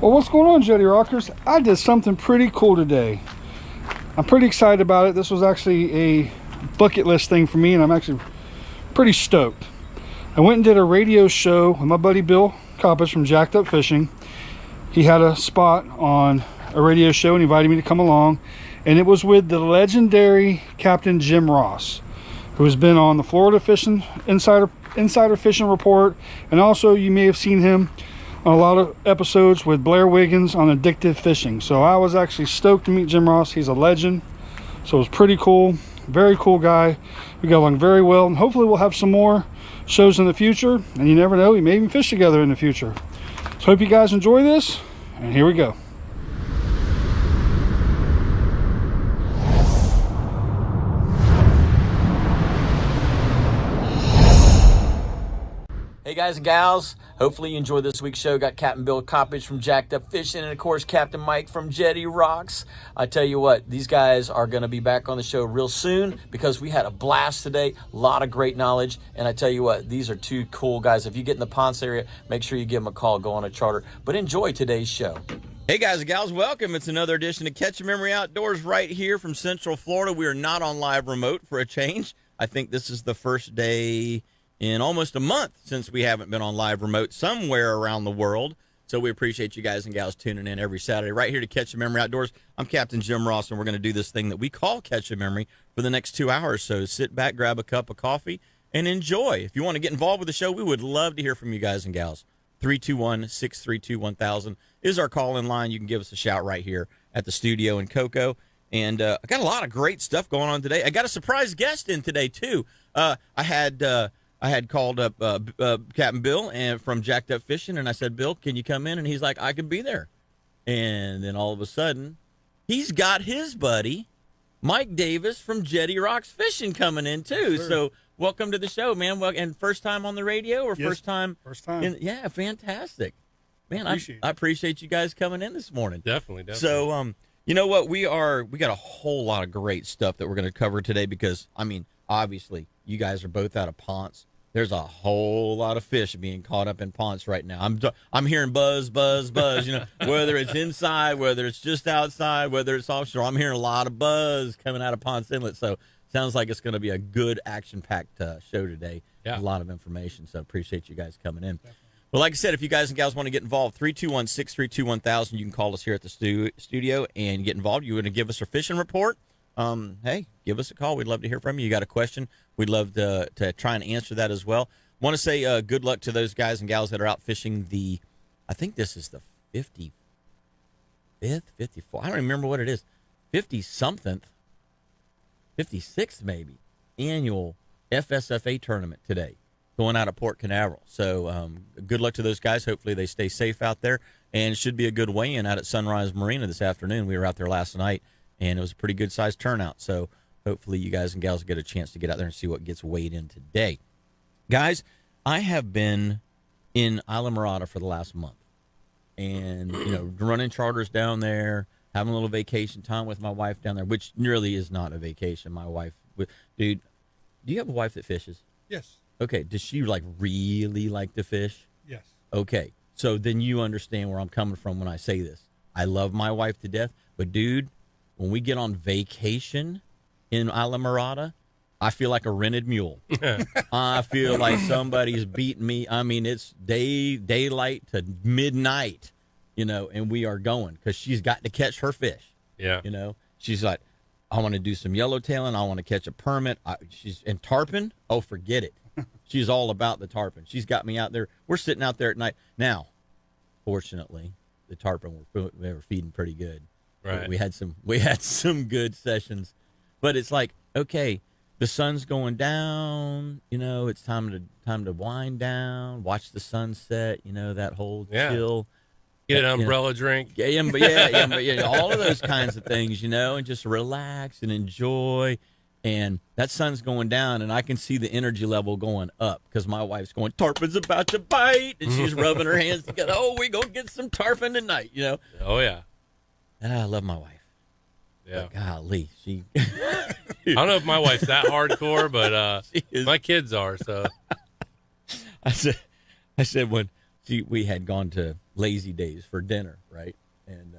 Well, what's going on, Jetty Rockers? I did something pretty cool today. I'm pretty excited about it. This was actually a bucket list thing for me, and I'm actually pretty stoked. I went and did a radio show with my buddy Bill Coppage from Jacked Up Fishing. He had a spot on a radio show and invited me to come along, and it was with the legendary Captain Jim Ross, who has been on the Florida Fishing Insider Fishing Report, and also you may have seen him on a lot of episodes with Blair Wiggins on addictive fishing. So I was actually stoked to meet Jim Ross. He's a legend, so it was pretty cool. Very cool guy. We got along very well, and hopefully we'll have some more shows in the future, and you never know, we may even fish together in the future. So hope you guys enjoy this, and here we go. Hey guys and gals, hopefully you enjoyed this week's show. Got Captain Bill Coppage from Jacked Up Fishing and of course Captain Mike from Jetty Rocks. I tell you what, these guys are going to be back on the show real soon because we had a blast today, a lot of great knowledge, and I tell you what, these are two cool guys. If you get in the Ponce area, make sure you give them a call, go on a charter, but enjoy today's show. Hey guys and gals, welcome. It's another edition of Catch a Memory Outdoors right here from Central Florida. We are not on live remote for a change. I think this is the first day in almost a month since we haven't been on live remote somewhere around the world. So we appreciate you guys and gals tuning in every Saturday right here to Catch a Memory Outdoors. I'm Captain Jim Ross, and we're going to do this thing that we call Catch a Memory for the next 2 hours. So sit back, grab a cup of coffee, and enjoy. If you want to get involved with the show, we would love to hear from you guys and gals. 321-632-1000 is our call-in line. You can give us a shout right here at the studio in Cocoa. And I got a lot of great stuff going on today. I got a surprise guest in today, too. I had called up Captain Bill and from Jacked Up Fishing, and I said, Bill, can you come in? And he's like, I could be there. And then all of a sudden, he's got his buddy, Mike Davis from Jetty Rocks Fishing coming in, too. Sure. So welcome to the show, man. Well, and first time on the radio or yes, first time? First time. Yeah, fantastic. Man, I appreciate you guys coming in this morning. Definitely. So, you know what? We got a whole lot of great stuff that we're going to cover today because, I mean, obviously, you guys are both out of Ponce. There's a whole lot of fish being caught up in Ponce right now. I'm hearing buzz, buzz, buzz, you know, whether it's inside, whether it's just outside, whether it's offshore. I'm hearing a lot of buzz coming out of Ponce Inlet. So sounds like it's going to be a good action-packed show today. Yeah. A lot of information, so appreciate you guys coming in. Definitely. Well, like I said, if you guys and gals want to get involved, 321-632-1000, you can call us here at the studio and get involved. You want to give us a fishing report? Hey, give us a call. We'd love to hear from you. You got a question? We'd love to try and answer that as well. Want to say good luck to those guys and gals that are out fishing I think this is the 55th, 54th, I don't remember what it is, 50-something, 56th maybe, annual FSFA tournament today going out of Port Canaveral. So good luck to those guys. Hopefully they stay safe out there, and it should be a good weigh-in out at Sunrise Marina this afternoon. We were out there last night, and it was a pretty good-sized turnout. So hopefully you guys and gals get a chance to get out there and see what gets weighed in today. Guys, I have been in Isla Mirada for the last month. And, you know, running charters down there, having a little vacation time with my wife down there, which really is not a vacation. My wife, dude, do you have a wife that fishes? Yes. Okay, does she, like, really like to fish? Yes. Okay, so then you understand where I'm coming from when I say this. I love my wife to death, but, dude, when we get on vacation in Isla Mirada, I feel like a rented mule. I feel like somebody's beating me. I mean, it's daylight to midnight, you know, and we are going because she's got to catch her fish. Yeah. You know, she's like, I want to do some yellowtailing. I want to catch a permit. And tarpon, oh, forget it. She's all about the tarpon. She's got me out there. We're sitting out there at night. Now, fortunately, the tarpon were feeding pretty good. Right. We had some good sessions, but it's like, okay, the sun's going down, you know, it's time to wind down, watch the sunset, you know, that whole chill. Get an umbrella drink. Yeah, all of those kinds of things, you know, and just relax and enjoy. And that sun's going down, and I can see the energy level going up because my wife's going, tarpon's about to bite, and she's rubbing her hands together. Oh, we gonna get some tarpon tonight, you know. Oh, yeah. I love my wife. Yeah. But golly, she. I don't know if my wife's that hardcore, but my kids are. So I said when we had gone to Lazy Days for dinner, right? And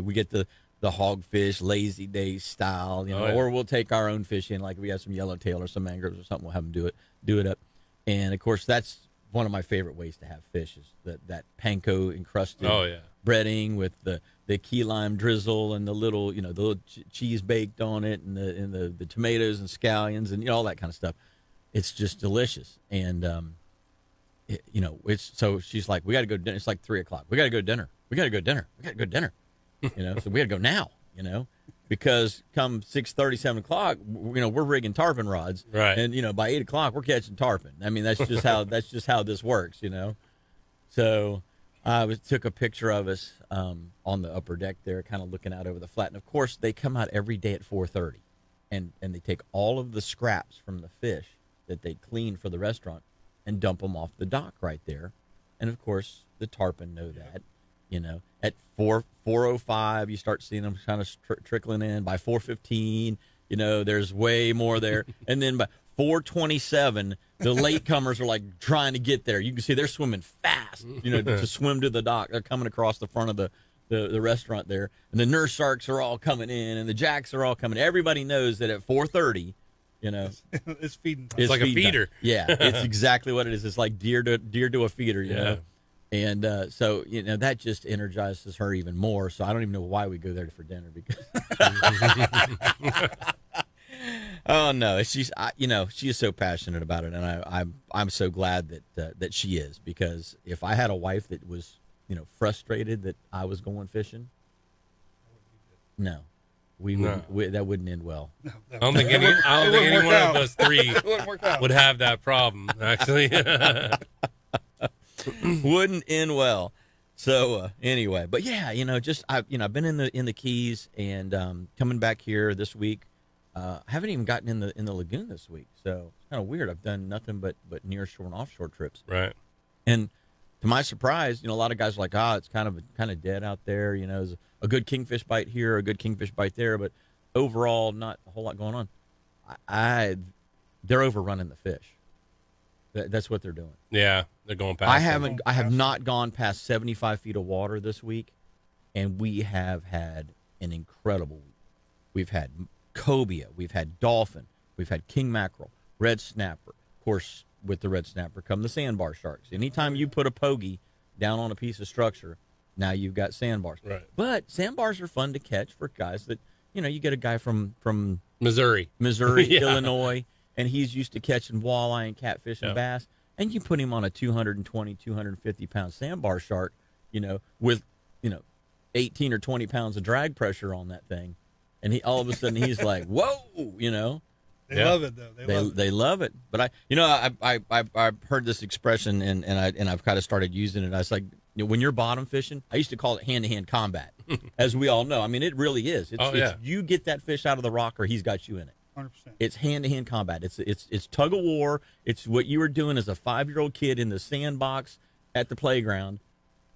we get the hogfish Lazy Days style, or we'll take our own fish in, like we have some yellowtail or some mangroves or something. We'll have them do it up, and of course that's one of my favorite ways to have fish is that panko encrusted breading with the key lime drizzle and the little cheese baked on it and the tomatoes and scallions and all that kind of stuff. It's just delicious. And it's so she's like, we got to go to dinner. It's like 3:00. We got to go to dinner. We got to go to dinner. We got to go to dinner. So we got to go now. Because come 6:30, 7 o'clock, we're rigging tarpon rods, right? And by 8 o'clock, we're catching tarpon. I mean, that's just how this works, So I took a picture of us on the upper deck there, kind of looking out over the flat. And of course, they come out every day at 4:30, and they take all of the scraps from the fish that they clean for the restaurant and dump them off the dock right there. And of course, the tarpon know that. At 4:05, you start seeing them kind of trickling in. By 4:15, there's way more there. And then by 4:27, the latecomers are like trying to get there. You can see they're swimming fast, to swim to the dock. They're coming across the front of the restaurant there. And the nurse sharks are all coming in, and the jacks are all coming. Everybody knows that at 4:30, it's feeding time. It's like a feeder. Time. Yeah, it's exactly what it is. It's like deer to a feeder, know. And so, that just energizes her even more. So I don't even know why we go there for dinner because. Oh no, she is so passionate about it, and I'm so glad that she is, because if I had a wife that was frustrated that I was going fishing, no, that wouldn't end well. No, I don't think any one of us three would have that problem actually. Wouldn't end well. So anyway, but yeah, I've been in the Keys and coming back here this week. Haven't even gotten in the lagoon this week, so it's kind of weird. I've done nothing but near shore and offshore trips. Right. And to my surprise, a lot of guys are like, it's kind of dead out there. There's a good kingfish bite here, a good kingfish bite there, but overall, not a whole lot going on. They're overrunning the fish. That's what they're doing. Yeah, they're going past. I have not gone past 75 feet of water this week, and we have had an incredible week. We've had cobia, we've had dolphin, we've had king mackerel, red snapper. Of course, with the red snapper come the sandbar sharks. Anytime you put a pogie down on a piece of structure, now you've got sandbars. Right. But sandbars are fun to catch for guys that, you get a guy from Missouri, yeah. Illinois, and he's used to catching walleye and catfish and bass, and you put him on a 220, 250-pound sandbar shark, with, 18 or 20 pounds of drag pressure on that thing, and all of a sudden he's like, whoa, They love it though. They love it. But I've heard this expression and I've kind of started using it. I was like, when you're bottom fishing, I used to call it hand-to-hand combat, as we all know. I mean, it really is. It's you get that fish out of the rock, or he's got you in it. 100%. It's hand-to-hand combat. It's tug of war. It's what you were doing as a 5-year-old kid in the sandbox at the playground.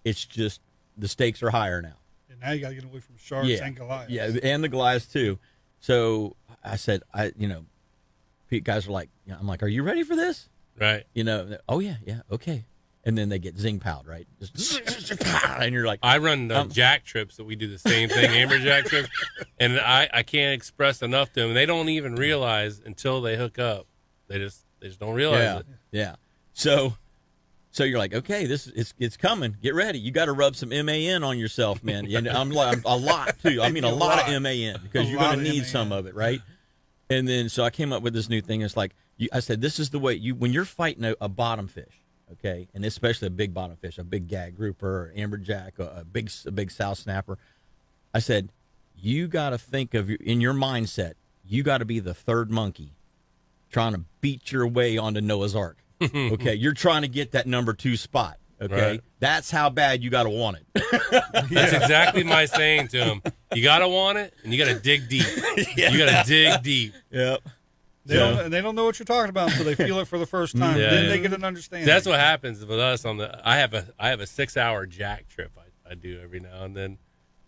It's just the stakes are higher now. And now you got to get away from sharks and Goliaths. Yeah, and the Goliaths too. So I said, guys are like, I'm like, are you ready for this? Right. Oh yeah, okay. And then they get zing-powed, right? And you're like, I run the jack trips that we do the same thing, amberjack trips, and I can't express enough to them. They don't even realize until they hook up. They just don't realize it. Yeah. So you're like, okay, it's coming. Get ready. You got to rub some MAN on yourself, man. And I'm a lot too. I mean, a lot of MAN, because you're going to need some of it, right? And then so I came up with this new thing. It's like I said, this is the way when you're fighting a bottom fish. Okay, and especially a big bottom fish, a big gag grouper, or amberjack, a big south snapper. I said, you got to think of in your mindset, you got to be the third monkey trying to beat your way onto Noah's Ark. Okay, you're trying to get that number 2 spot. Okay, right. That's how bad you got to want it. That's exactly my saying to him. You got to want it, and you got to dig deep. You got to dig deep. Yep. They don't know what you're talking about until they feel it for the first time. Yeah. Then they get an understanding. That's what happens with us I have a 6-hour jack trip I do every now and then.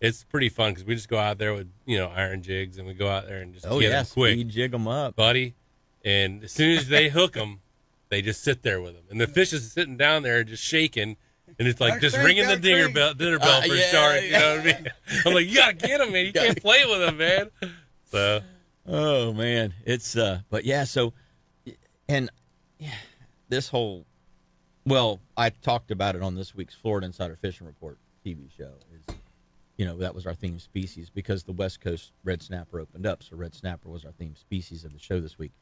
It's pretty fun because we just go out there with iron jigs, and we go out there and just get them quick. Speed jig them up, buddy. And as soon as they hook them, they just sit there with them, and the fish is sitting down there just shaking, And it's like just ringing the dinner bell for a shark. You know what I mean? I'm like, you gotta get him, man. You can't play with him, man. So, oh man, it's but yeah. So, and yeah, this whole, well, I talked about it on this week's Florida Insider Fishing Report TV show. Is, that was our theme species because the West Coast red snapper opened up. So red snapper was our theme species of the show this week,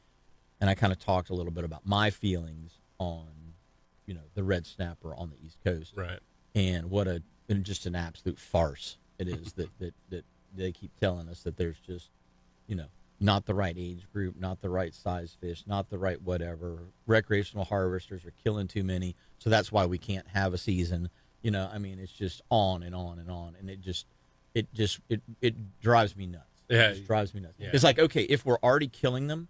and I kind of talked a little bit about my feelings on the red snapper on the East Coast, right? And just an absolute farce it is that they keep telling us that there's just, not the right age group, not the right size fish, not the right whatever. Recreational harvesters are killing too many, so that's why we can't have a season. It's just on and on and on, and it drives me nuts. Yeah, it just drives me nuts. Yeah. It's like, okay, if we're already killing them,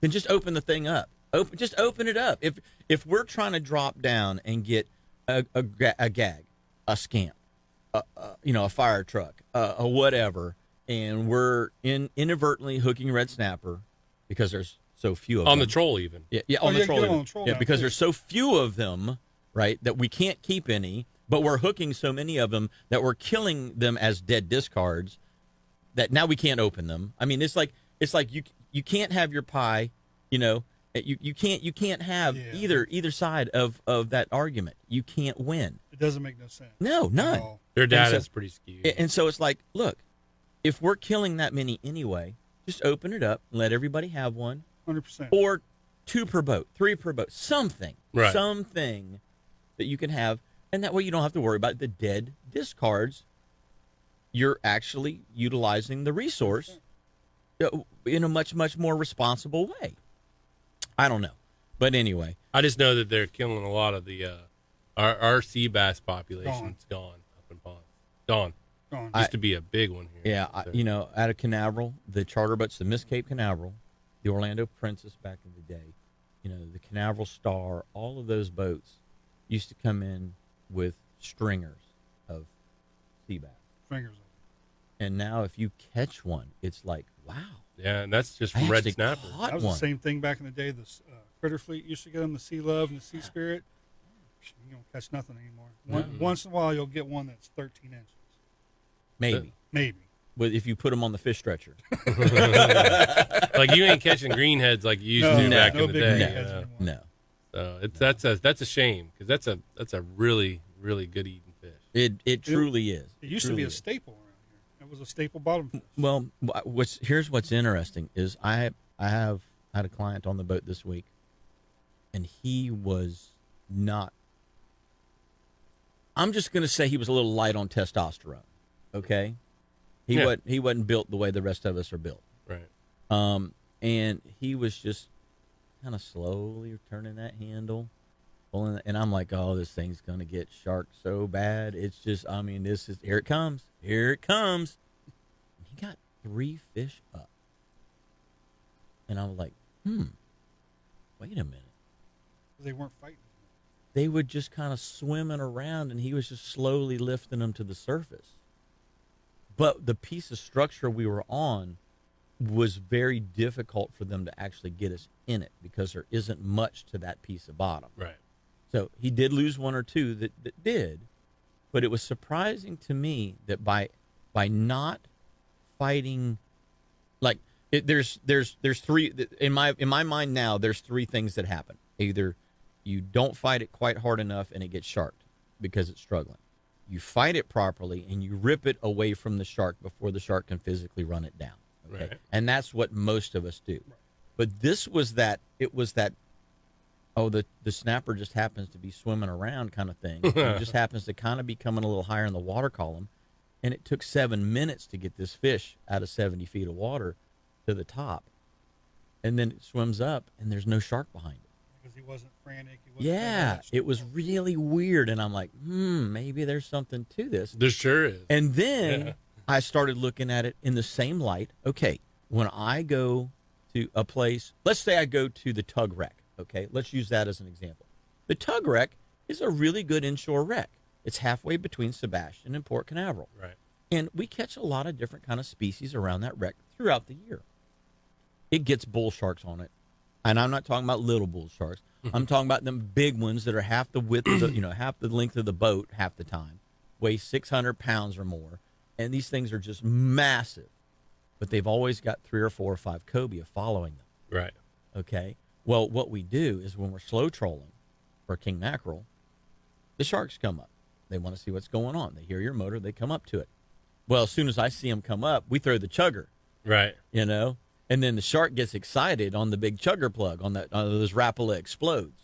then just open the thing up. Just open it up. If we're trying to drop down and get a gag, a scamp, a fire truck, a whatever, and we're inadvertently hooking red snapper because there's so few of them on the troll even. Yeah, on the troll. On the troll now, because too. there's so few of them, right, that we can't keep any, but we're hooking so many of them that we're killing them as dead discards that now we can't open them. I mean, it's like you can't have your pie, You can't have either side of that argument. You can't win. It doesn't make no sense. No, none. Their data's pretty skewed. And so it's like, look, if we're killing that many anyway, just open it up and let everybody have one. 100%. Or 2 per boat, 3 per boat, something. Right. Something that you can have. And that way you don't have to worry about the dead discards. You're actually utilizing the resource in a much, much more responsible way. I don't know. But anyway. I just know that they're killing a lot of the our sea bass population's gone up in ponds. Gone. Used to be a big one here. Yeah, so. Out of Canaveral, the charter boats, the Miss Cape Canaveral, the Orlando Princess back in the day, the Canaveral Star, all of those boats used to come in with stringers of sea bass. Stringers. And now if you catch one, it's like, wow. Yeah, and that's just from red snapper. That was the same thing back in the day. The Critter Fleet used to get them, the Sea Love and the Sea Spirit. You don't catch nothing anymore. Once in a while, you'll get one that's 13 inches. Maybe. But if you put them on the fish stretcher. Like you ain't catching greenheads like you used to back in the day. No. So that's a shame because that's a really, really good eating fish. It truly is. It used to be a staple around here. It was a staple bottom fish. Well, here's what's interesting is I have had a client on the boat this week, and he was not. I'm just going to say he was a little light on testosterone. Okay, he wasn't built the way the rest of us are built. Right. And he was just kind of slowly turning that handle, pulling, and I'm like, oh, this thing's going to get sharked so bad. It's just, here it comes. And he got 3 fish up. And I was like, wait a minute. They weren't fighting. They were just kind of swimming around, and he was just slowly lifting them to the surface. But the piece of structure we were on was very difficult for them to actually get us in it because there isn't much to that piece of bottom. Right. So he did lose 1 or 2 that did, but it was surprising to me that by not fighting, like there's 3 in my mind now. There's 3 things that happen. Either you don't fight it quite hard enough and it gets sharked because it's struggling. You fight it properly and you rip it away from the shark before the shark can physically run it down. Okay? Right. And that's what most of us do. Right. But this was that, the snapper just happens to be swimming around kind of thing. It just happens to kind of be coming a little higher in the water column. And it took 7 minutes to get this fish out of 70 feet of water to the top. And then it swims up and there's no shark behind it. Because he wasn't frantic. It was really weird. And I'm like, maybe there's something to this. There sure is. And then I started looking at it in the same light. Okay, when I go to a place, let's say I go to the Tug Wreck. Okay, let's use that as an example. The Tug Wreck is a really good inshore wreck. It's halfway between Sebastian and Port Canaveral. Right. And we catch a lot of different kind of species around that wreck throughout the year. It gets bull sharks on it. And I'm not talking about little bull sharks. I'm talking about them big ones that are half the width of the, half the length of the boat half the time, weigh 600 pounds or more. And these things are just massive, but they've always got 3 or 4 or 5 cobia following them. Right. Okay. Well, what we do is when we're slow trolling for king mackerel, the sharks come up. They want to see what's going on. They hear your motor. They come up to it. Well, as soon as I see them come up, we throw the chugger. Right. And then the shark gets excited on the big chugger plug on those Rapala explodes,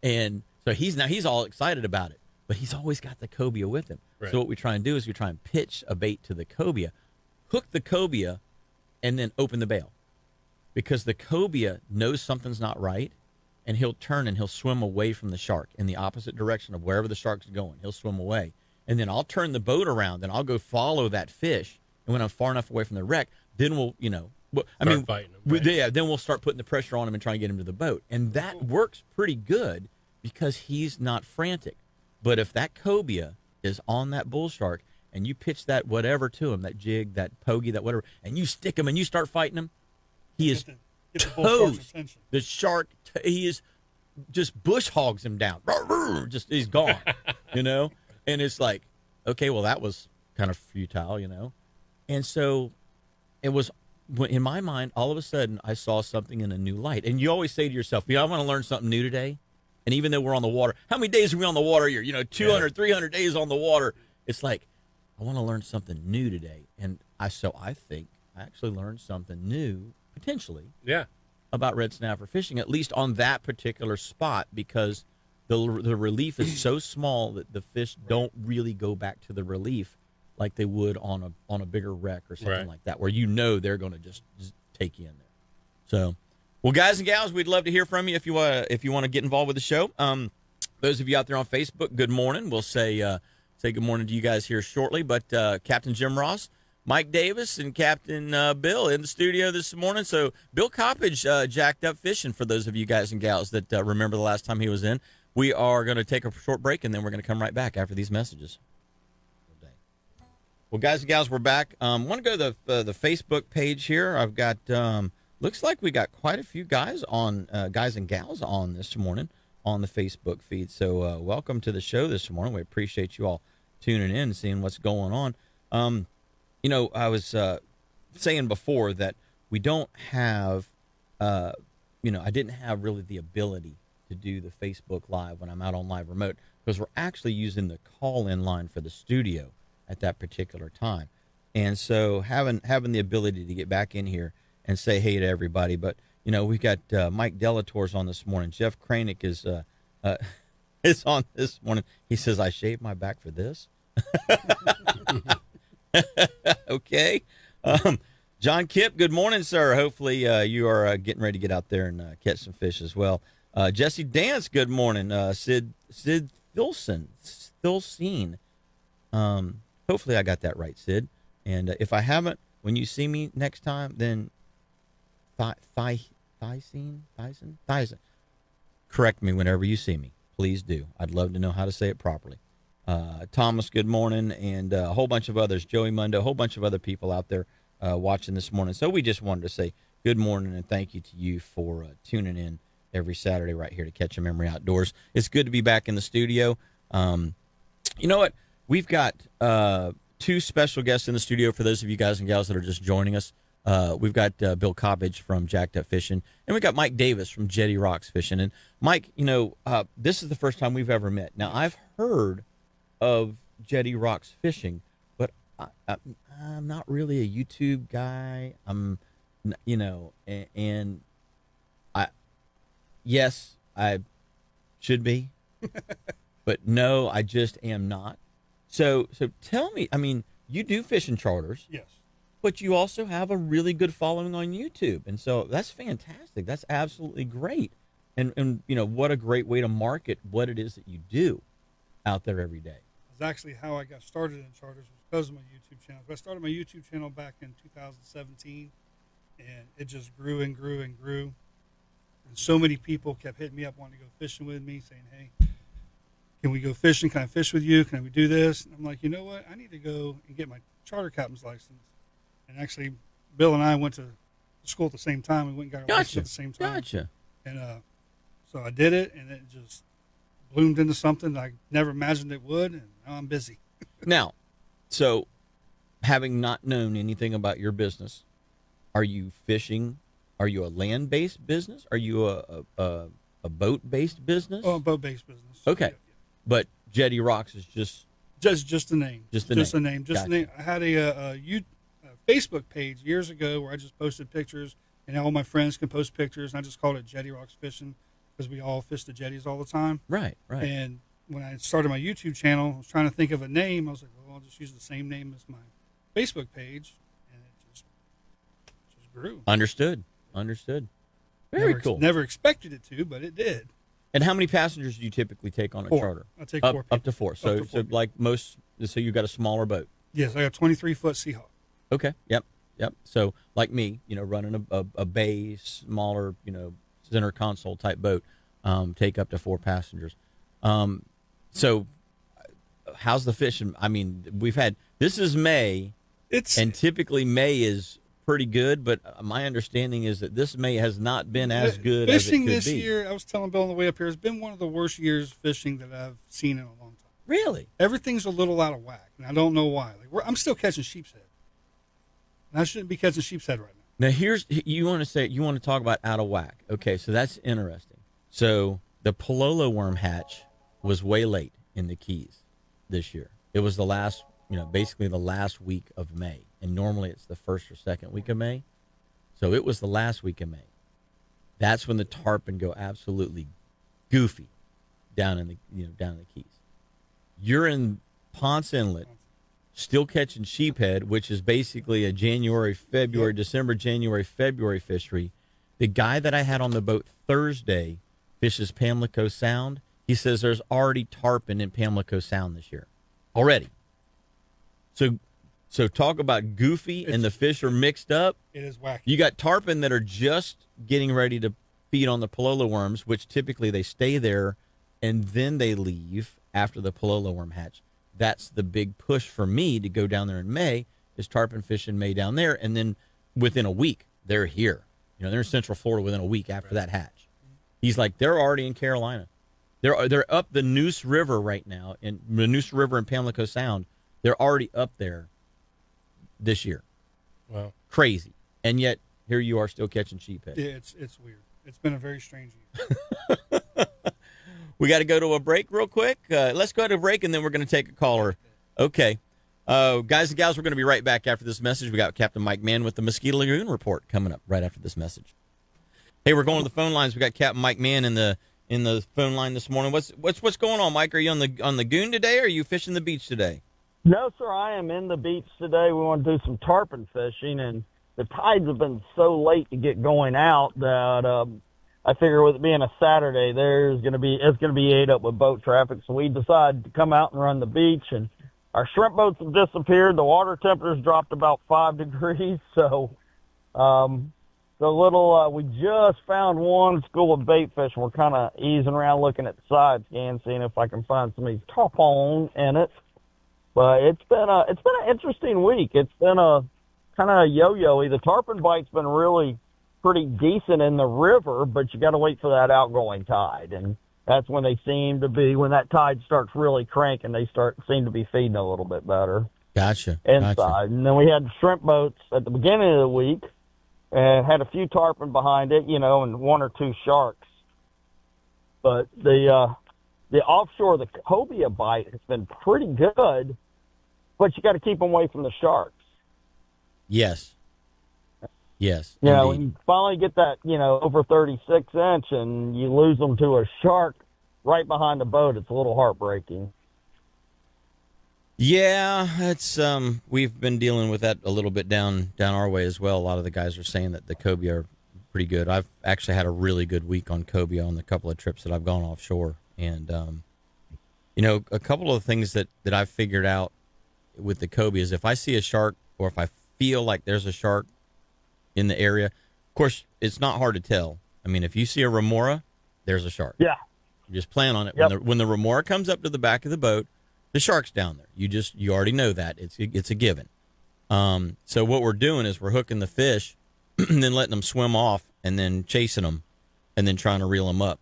and so he's all excited about it, but he's always got the cobia with him. Right. So what we try and do is we try and pitch a bait to the cobia, hook the cobia, and then open the bail, because the cobia knows something's not right, and he'll turn and he'll swim away from the shark in the opposite direction of wherever the shark's going. He'll swim away, and then I'll turn the boat around and I'll go follow that fish, and when I'm far enough away from the wreck, then we'll fighting them, right? Then we'll start putting the pressure on him and trying to get him to the boat. And that works pretty good because he's not frantic. But if that cobia is on that bull shark and you pitch that whatever to him, that jig, that pogey, that whatever, and you stick him and you start fighting him, he is toast. The shark, he is just bush hogs him down. Just he's gone, And it's like, okay, well, that was kind of futile, And so it was, in my mind, all of a sudden, I saw something in a new light. And you always say to yourself, I want to learn something new today. And even though we're on the water, how many days are we on the water here? 200, 300 days on the water. It's like, I want to learn something new today. And I think I actually learned something new, potentially, about red snapper fishing, at least on that particular spot, because the relief is so small that the fish don't really go back to the relief like they would on a bigger wreck or something like that, where they're going to just take you in there. So, well, guys and gals, we'd love to hear from you if you want to get involved with the show. Those of you out there on Facebook, good morning. We'll say good morning to you guys here shortly. But Captain Jim Ross, Mike Davis, and Captain Bill in the studio this morning. So Bill Coppage jacked up fishing, for those of you guys and gals that remember the last time he was in. We are going to take a short break, and then we're going to come right back after these messages. Well, guys and gals, we're back. I want to go to the Facebook page here. I've got, looks like we got quite a few guys and gals on this morning on the Facebook feed. So welcome to the show this morning. We appreciate you all tuning in and seeing what's going on. I was saying before that we don't have, I didn't have really the ability to do the Facebook Live when I'm out on live remote, because we're actually using the call-in line for the studio at that particular time. And so having the ability to get back in here and say hey to everybody. But, we've got Mike Delator's on this morning. Jeff Kranick is on this morning. He says, I shaved my back for this. Okay. John Kipp, good morning, sir. Hopefully you are getting ready to get out there and catch some fish as well. Jesse Dance, good morning. Sid Thilseen. Hopefully I got that right, Sid. And if I haven't, when you see me next time, then Thyssen. Correct me whenever you see me. Please do. I'd love to know how to say it properly. Thomas, good morning, and a whole bunch of others. Joey Mundo, a whole bunch of other people out there watching this morning. So we just wanted to say good morning and thank you to you for tuning in every Saturday right here to Catch a Memory Outdoors. It's good to be back in the studio. You know what? We've got 2 special guests in the studio for those of you guys and gals that are just joining us. We've got Bill Coppage from Jacked Up Fishing, and we've got Mike Davis from Jetty Rocks Fishing. And Mike, this is the first time we've ever met. Now, I've heard of Jetty Rocks Fishing, but I'm not really a YouTube guy. Yes, I should be, but no, I just am not. So tell me, you do fishing charters. Yes. But you also have a really good following on YouTube. And so that's fantastic. That's absolutely great. And what a great way to market what it is that you do out there every day. That's actually how I got started in charters, was because of my YouTube channel. I started my YouTube channel back in 2017, and it just grew and grew and grew. And so many people kept hitting me up wanting to go fishing with me, saying, hey, can we go fishing? Can I fish with you? Can we do this? And I'm like, you know what? I need to go and get my charter captain's license. And actually, Bill and I went to school at the same time. We went and got our license at the same time. Gotcha. And so I did it, and it just bloomed into something I never imagined it would, and now I'm busy. Now, so having not known anything about your business, are you fishing? Are you a land-based business? Are you a boat-based business? Oh, a boat-based business. Okay. Yeah. But Jetty Rocks is just a name. Just a name. Just a name. I had a Facebook page years ago where I just posted pictures, and all my friends can post pictures, and I just called it Jetty Rocks Fishing because we all fish the jetties all the time. Right. And when I started my YouTube channel, I was trying to think of a name. I was like, well, I'll just use the same name as my Facebook page, and it just grew. Understood. Very cool. Never expected it to, but it did. And how many passengers do you typically take on a charter? I take 4 people. Up to 4. So like most, so you got a smaller boat. Yes, I got a 23-foot Seahawk. Okay. Yep. So like me, running a bay, smaller, center console type boat, take up to 4 passengers. So how's the fishing? I mean, this is May, and typically May is pretty good, but my understanding is that this May has not been as good as it could be. Fishing this year, I was telling Bill on the way up here, has been one of the worst years fishing that I've seen in a long time. Really? Everything's a little out of whack, and I don't know why. I'm still catching sheep's head. And I shouldn't be catching sheep's head right now. Now, you want to talk about out of whack. Okay, so that's interesting. So the Pololo worm hatch was way late in the Keys this year. It was the last, basically the last week of May. And normally it's the first or second week of May. So it was the last week of May. That's when the tarpon go absolutely goofy down in the Keys. You're in Ponce Inlet, still catching sheephead, which is basically a December, January, February fishery. The guy that I had on the boat Thursday fishes Pamlico Sound. He says there's already tarpon in Pamlico Sound this year. Already. So talk about goofy and the fish are mixed up. It is wacky. You got tarpon that are just getting ready to feed on the Pololo worms, which typically they stay there and then they leave after the Pololo worm hatch. That's the big push for me to go down there in May is tarpon fish in May down there. And then within a week, they're here. They're in Central Florida within a week after that hatch. He's like, they're already in Carolina. They're up the Neuse River right now, in the Neuse River in Pamlico Sound. They're already up there this year. Wow. Crazy. And yet, here you are still catching sheephead. Yeah, it's weird. It's been a very strange year. We got to go to a break real quick. Let's go to a break, and then we're going to take a caller. Okay. Guys and gals, we're going to be right back after this message. We got Captain Mike Mann with the Mosquito Lagoon Report coming up right after this message. Hey, we're going to the phone lines. We got Captain Mike Mann in the phone line this morning. What's going on, Mike? Are you on the Goon today, or are you fishing the beach today? No, sir, I am in the beach today. We want to do some tarpon fishing, and the tides have been so late to get going out that I figure with it being a Saturday, it's going to be ate up with boat traffic. So we decided to come out and run the beach, and our shrimp boats have disappeared. The water temperature's dropped about 5 degrees, so we just found one school of bait fish, and we're kind of easing around looking at the side scan, seeing if I can find some of these tarpon in it. But it's been an interesting week. It's been a kind of yo-yo-y. The tarpon bite's been really pretty decent in the river, but you got to wait for that outgoing tide, and that's when when that tide starts really cranking, they seem to be feeding a little bit better. Gotcha. Inside. Gotcha. And then we had shrimp boats at the beginning of the week, and had a few tarpon behind it, and 1 or 2 sharks. But the offshore, the cobia bite has been pretty good, but you got to keep them away from the sharks. Yes. When you finally get that, over 36 inch and you lose them to a shark right behind the boat, it's a little heartbreaking. Yeah, it's we've been dealing with that a little bit down our way as well. A lot of the guys are saying that the cobia are pretty good. I've actually had a really good week on cobia on the couple of trips that I've gone offshore. And, a couple of things that I've figured out with the cobia is if I see a shark or if I feel like there's a shark in the area, of course, it's not hard to tell. I mean, if you see a remora, there's a shark. Yeah. You just plan on it. Yep. When the remora comes up to the back of the boat, the shark's down there. You already know that. It's a given. So what we're doing is we're hooking the fish and then letting them swim off and then chasing them and then trying to reel them up.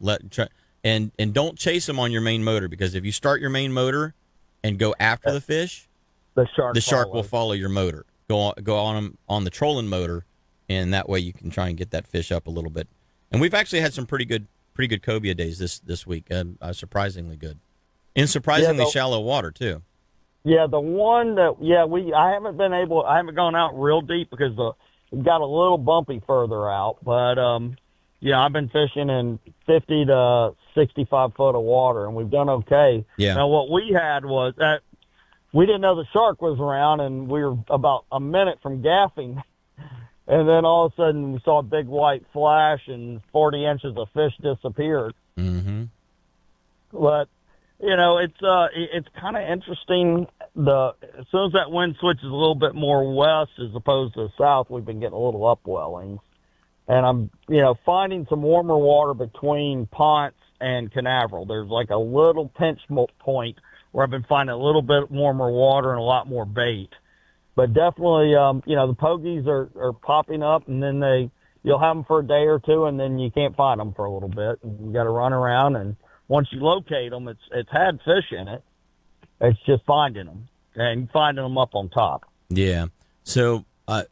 And don't chase them on your main motor, because if you start your main motor and go after the fish, the shark will follow your motor. Go on them on the trolling motor, and that way you can try and get that fish up a little bit. And we've actually had some pretty good cobia days this week. Surprisingly good, in surprisingly shallow water too. Yeah, the one that I haven't gone out real deep because it got a little bumpy further out, but I've been fishing in 50 to 65 foot of water, and we've done okay. Yeah. Now, what we had was that we didn't know the shark was around, and we were about a minute from gaffing, and then all of a sudden we saw a big white flash, and 40 inches of fish disappeared. Mm-hmm. But it's kind of interesting. As soon as that wind switches a little bit more west as opposed to south, we've been getting a little upwellings. And I'm, finding some warmer water between Ponce and Canaveral. There's like a little pinch point where I've been finding a little bit warmer water and a lot more bait. But definitely, the pogies are popping up, and then you'll have them for a day or two, and then you can't find them for a little bit. And you got to run around, and once you locate them, it's had fish in it. It's just finding them and finding them up on top. Yeah. So I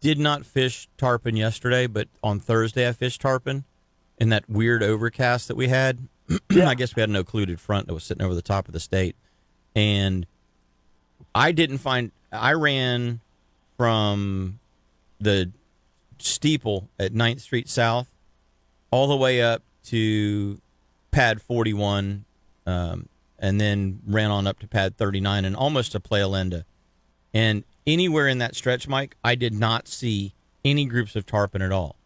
did not fish tarpon yesterday, but on Thursday I fished tarpon in that weird overcast that we had. Yeah. I guess we had an occluded front that was sitting over the top of the state. And I ran from the steeple at 9th Street South all the way up to pad 41, and then ran on up to pad 39 and almost to Playa Linda. And anywhere in that stretch, Mike, I did not see any groups of tarpon at all.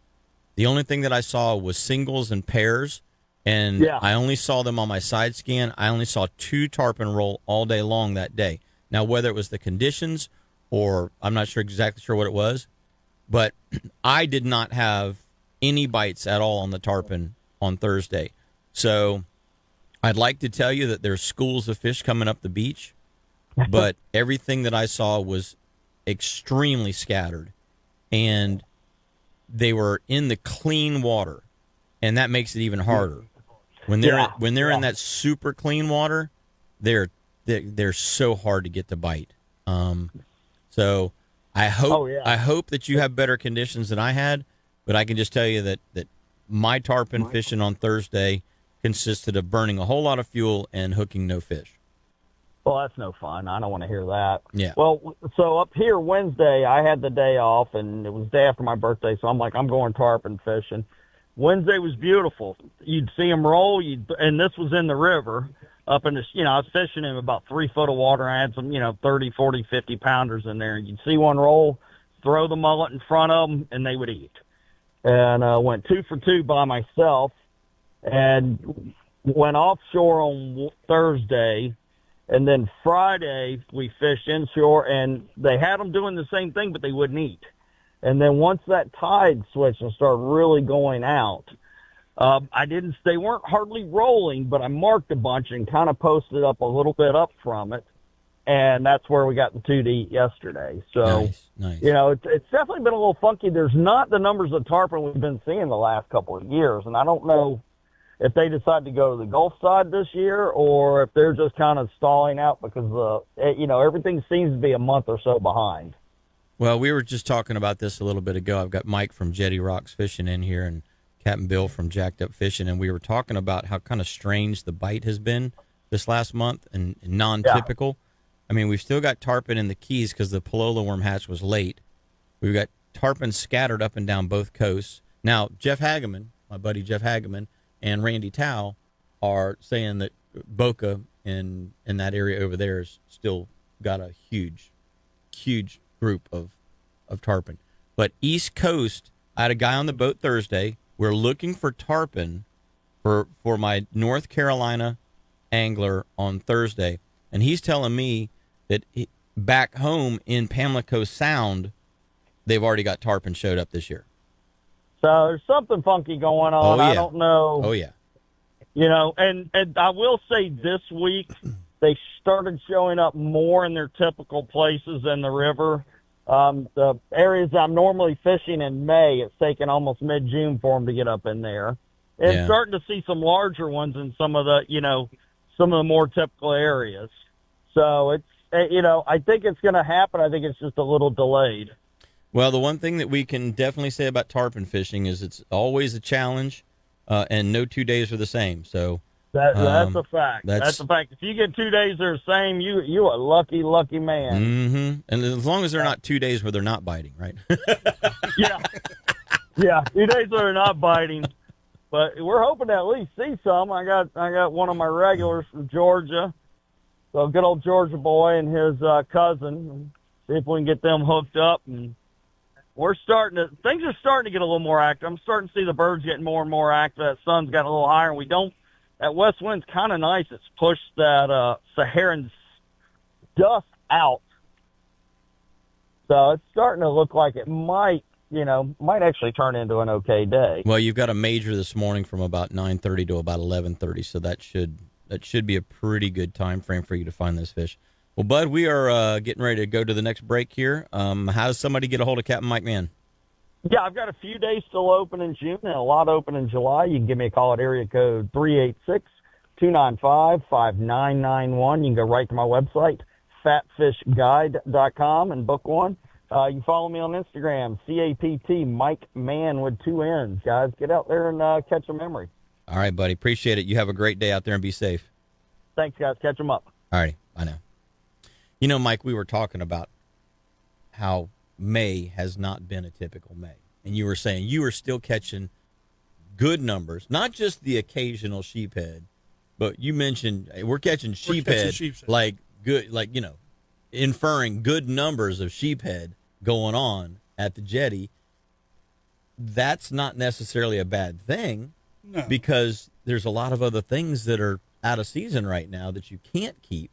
The only thing that I saw was singles and pairs, and I only saw them on my side scan. I only saw 2 tarpon roll all day long that day. Now, whether it was the conditions or I'm not exactly sure what it was, but I did not have any bites at all on the tarpon on Thursday. So I'd like to tell you that there's schools of fish coming up the beach, but everything that I saw was extremely scattered, and they were in the clean water, and that makes it even harder. When they're in that super clean water, they're so hard to get to bite. So I hope that you have better conditions than I had, but I can just tell you that my tarpon fishing on Thursday consisted of burning a whole lot of fuel and hooking no fish. Well, that's no fun. I don't want to hear that. Yeah. Well, so up here Wednesday, I had the day off, and it was the day after my birthday, so I'm like, I'm going tarpon fishing. Wednesday was beautiful. You'd see them roll, and this was in the river up in this, I was fishing in about 3 foot of water. I had some, 30, 40, 50 pounders in there. You'd see one roll, throw the mullet in front of them, and they would eat. And went 2 for 2 by myself, and went offshore on Thursday. And then Friday, we fished inshore, and they had them doing the same thing, but they wouldn't eat. And then once that tide switched and started really going out, they weren't hardly rolling, but I marked a bunch and kind of posted up a little bit up from it. And that's where we got the 2 to eat yesterday. So, nice. It's definitely been a little funky. There's not the numbers of tarpon we've been seeing the last couple of years. And I don't know if they decide to go to the Gulf side this year or if they're just kind of stalling out because, everything seems to be a month or so behind. Well, we were just talking about this a little bit ago. I've got Mike from Jetty Rocks Fishing in here and Captain Bill from Jacked Up Fishing, and we were talking about how kind of strange the bite has been this last month and non-typical. Yeah. I mean, we've still got tarpon in the Keys because the Palolo worm hatch was late. We've got tarpon scattered up and down both coasts. Now, Jeff Hageman, my buddy Jeff Hageman, and Randy Tao are saying that Boca in that area over there has still got a huge group of tarpon. But East Coast, I had a guy on the boat Thursday. We're looking for tarpon for my North Carolina angler on Thursday, and he's telling me that back home in Pamlico Sound, they've already got tarpon showed up this year. So there's something funky going on. Oh, yeah. I don't know. Oh, yeah. And I will say this week they started showing up more in their typical places in the river. The areas I'm normally fishing in May, it's taking almost mid-June for them to get up in there. And starting to see some larger ones in some of the, some of the more typical areas. So it's, I think it's going to happen. I think it's just a little delayed. Well, the one thing that we can definitely say about tarpon fishing is it's always a challenge, and no 2 days are the same. So that's a fact. That's a fact. If you get 2 days they're the same, you a lucky man. Mm-hmm. And as long as they're not 2 days where they're not biting, right? Yeah. 2 days they're not biting. But we're hoping to at least see some. I got one of my regulars from Georgia, so good old Georgia boy and his cousin. See if we can get them hooked up. And things are starting to get a little more active. I'm starting to see the birds getting more and more active. That sun's got a little higher. And that west wind's kind of nice. It's pushed that Saharan dust out. So it's starting to look like it might actually turn into an okay day. Well, you've got a major this morning from about 9:30 to about 11:30, so that should be a pretty good time frame for you to find those fish. Well, Bud, we are getting ready to go to the next break here. How does somebody get a hold of Captain Mike Mann? Yeah, I've got a few days still open in June and a lot open in July. You can give me a call at area code 386-295-5991. You can go right to my website, fatfishguide.com, and book one. You can follow me on Instagram, CAPT, Mike Mann with 2 N's. Guys, get out there and catch a memory. All right, buddy. Appreciate it. You have a great day out there and be safe. Thanks, guys. Catch them up. All righty. Bye now. Mike, we were talking about how May has not been a typical May. And you were saying you were still catching good numbers, not just the occasional sheephead, but you mentioned we're catching sheephead like good, inferring good numbers of sheephead going on at the jetty. That's not necessarily a bad thing, because there's a lot of other things that are out of season right now that you can't keep.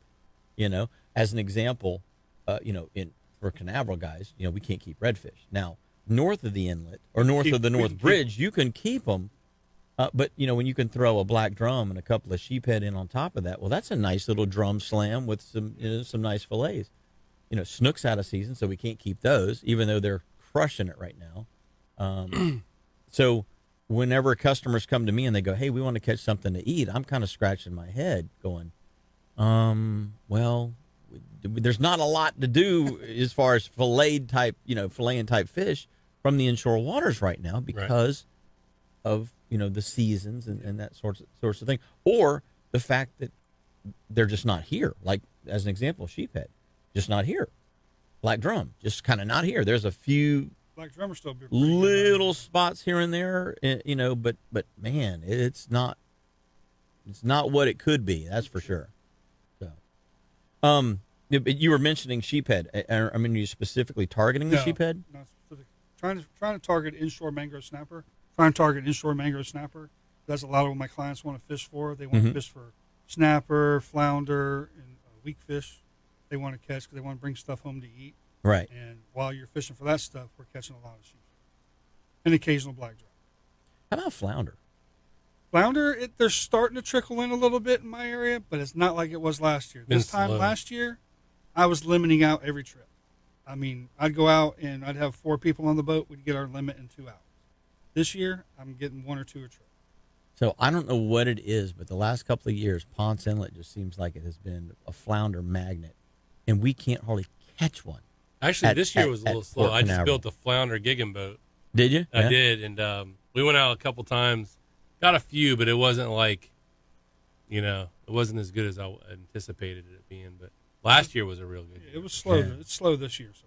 As an example, for Canaveral guys, we can't keep redfish. Now, north of the inlet or north of the North Bridge, you can keep them. But, when you can throw a black drum and a couple of sheephead in on top of that, well, that's a nice little drum slam with some nice fillets. Snook's out of season, so we can't keep those, even though they're crushing it right now. So whenever customers come to me and they go, hey, we want to catch something to eat, I'm kind of scratching my head going, well, there's not a lot to do as far as filleting type fish from the inshore waters right now because of, the seasons and that sorts of thing, or the fact that they're just not here. Like, as an example, sheephead, just not here. Black drum, just kind of not here. There's a few black drum are still little spots here and there, but man, it's not what it could be. That's for sure. So, you were mentioning sheephead. I mean, are you specifically targeting the sheephead? Not specific. Trying to target inshore mangrove snapper. That's a lot of what my clients want to fish for. They want to fish for snapper, flounder, and weak fish. They want to catch because they want to bring stuff home to eat. Right. And while you're fishing for that stuff, we're catching a lot of sheep and occasional black drum. How about flounder? Flounder, they're starting to trickle in a little bit in my area, but it's not like it was last year. This time last year, I was limiting out every trip. I mean, I'd go out and I'd have 4 people on the boat. We'd get our limit in 2 hours. This year, I'm getting 1 or 2 a trip. So I don't know what it is, but the last couple of years, Ponce Inlet just seems like it has been a flounder magnet, and we can't hardly catch one. Actually, this year was a little slow. I just built a flounder gigging boat. Did you? I did, and we went out a couple times, got a few, but it wasn't like, it wasn't as good as I anticipated it being. But last year was a real good year. It was slow. Yeah. It's slow this year. So.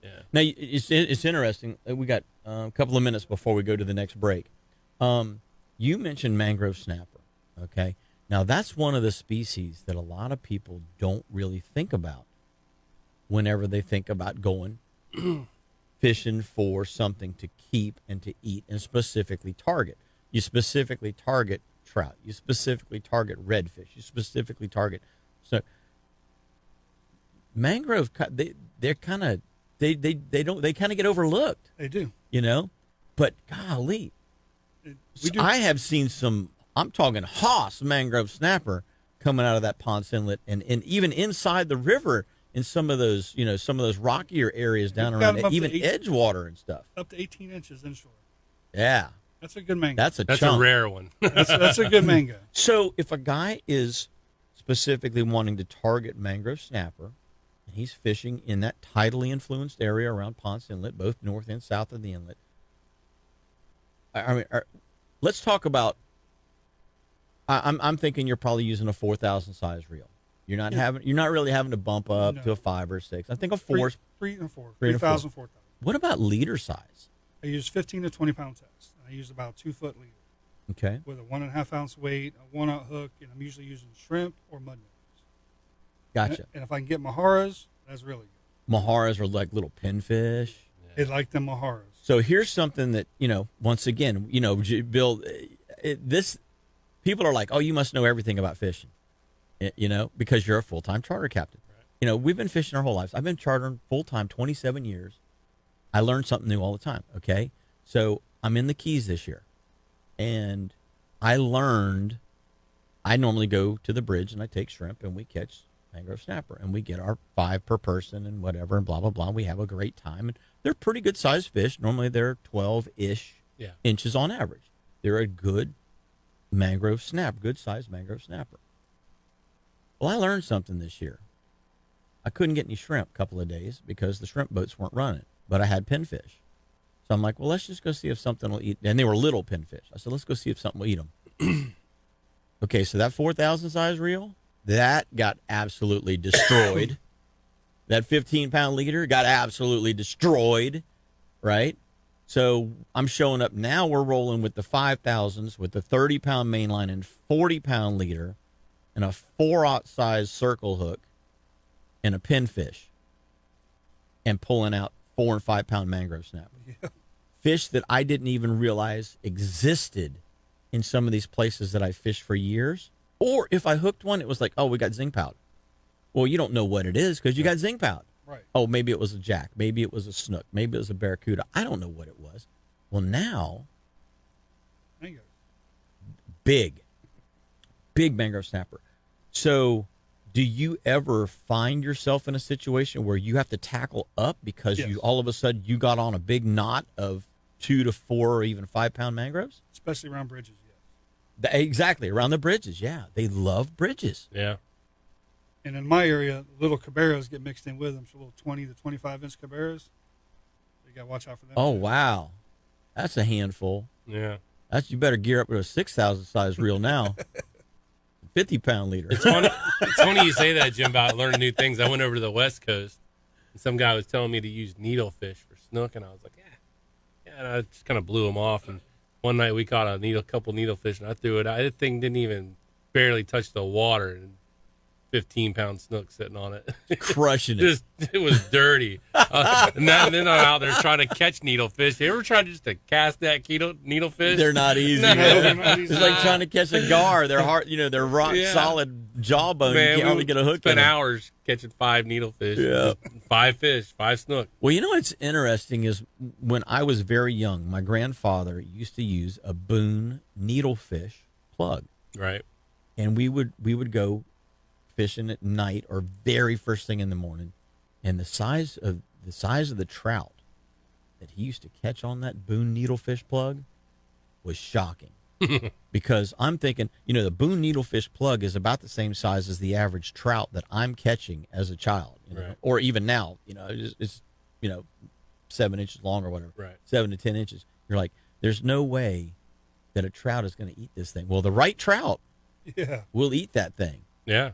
Yeah. Now, it's interesting. We got a couple of minutes before we go to the next break. You mentioned mangrove snapper, okay? Now, that's one of the species that a lot of people don't really think about whenever they think about going fishing for something to keep and to eat and specifically target. You specifically target trout. You specifically target redfish. You specifically target. So mangrove, they kind of get overlooked. They do. But golly, I have seen some, I'm talking Haas mangrove snapper coming out of that Ponce Inlet and even inside the river in some of those, some of those rockier areas down We've got around them up to even 8 Edgewater and stuff. Up to 18 inches inshore. Yeah. That's a good mango. That's That's chunk. a rare one. That's a good mango. So if a guy is specifically wanting to target mangrove snapper, and he's fishing in that tidally influenced area around Ponce Inlet, both north and south of the inlet, let's talk about. I'm thinking you're probably using a 4,000 size reel. You're not really having to bump up to a 5 or 6. I think a 4. 3 and 4. 3,000, 4,000. What about leader size? I use 15 to 20 pound test. I use about 2 foot leader. Okay. With a 1.5 ounce weight, a 1-aught hook, and I'm usually using shrimp or mud minnows. Gotcha. And if I can get maharas, that's really good. Maharas are like little pinfish. They like them maharas. So here's something that, once again, Bill, this people are like, oh, you must know everything about fishing, because you're a full-time charter captain. Right. We've been fishing our whole lives. I've been chartering full-time 27 years. I learn something new all the time. Okay. So I'm in the Keys this year, and I normally go to the bridge and I take shrimp and we catch mangrove snapper and we get our 5 per person and whatever and blah, blah, blah. We have a great time, and they're pretty good sized fish. Normally they're 12-ish inches on average. They're a good good sized mangrove snapper. Well, I learned something this year. I couldn't get any shrimp a couple of days because the shrimp boats weren't running, but I had pinfish. So I'm like, well, let's just go see if something will eat. And they were little pinfish. I said, let's go see if something will eat them. Okay, so that 4,000 size reel, that got absolutely destroyed. That 15-pound leader got absolutely destroyed, right? So I'm showing up now. We're rolling with the 5,000s with the 30-pound mainline and 40-pound leader and a 4-aught size circle hook and a pinfish and pulling out 4 and 5 pound mangrove snapper. Yeah. Fish that I didn't even realize existed in some of these places that I fished for years. Or if I hooked one, it was like, oh, we got zinc pout. Well, you don't know what it is because you got zinc pout. Right. Oh, maybe it was a jack. Maybe it was a snook. Maybe it was a barracuda. I don't know what it was. Well, now, Mango. big mangrove snapper. So do you ever find yourself in a situation where you have to tackle up because you all of a sudden you got on a big knot of 2 to 4 or even 5 pound mangroves? Especially around bridges, Exactly, around the bridges, yeah. They love bridges. Yeah. And in my area, little caberas get mixed in with them, so little 20 to 25 inch caberas. You got to watch out for them. Oh, too. wow. That's a handful. Yeah. You better gear up with a 6,000 size reel now. 50-pound leader. It's funny you say that, Jim, about learning new things. I went over to the West Coast, and some guy was telling me to use needlefish for snook, and I was like, yeah, and I just kind of blew him off. And one night we caught a couple needlefish, and I threw it. That thing didn't even barely touch the water, and 15-pound snook sitting on it, crushing it. It was dirty. And then I'm out there trying to catch needlefish. You ever tried just to cast that needlefish? They're not easy. No. They're not easy. It's like trying to catch a gar. They're hard, they're rock solid jawbone. Man, you can't hardly get a hook. Spent hours catching 5 needlefish. Yeah. 5 fish, 5 snook. Well, what's interesting is when I was very young, my grandfather used to use a Boone needlefish plug. Right. And we would go fishing at night or very first thing in the morning, and the size of the trout that he used to catch on that Boone needlefish plug was shocking. Because I'm thinking, the Boone needlefish plug is about the same size as the average trout that I'm catching as a child, right. Or even now, it's 7 inches long or whatever, right. 7 to 10 inches. You're like, there's no way that a trout is going to eat this thing. Well, the right trout will eat that thing. Yeah.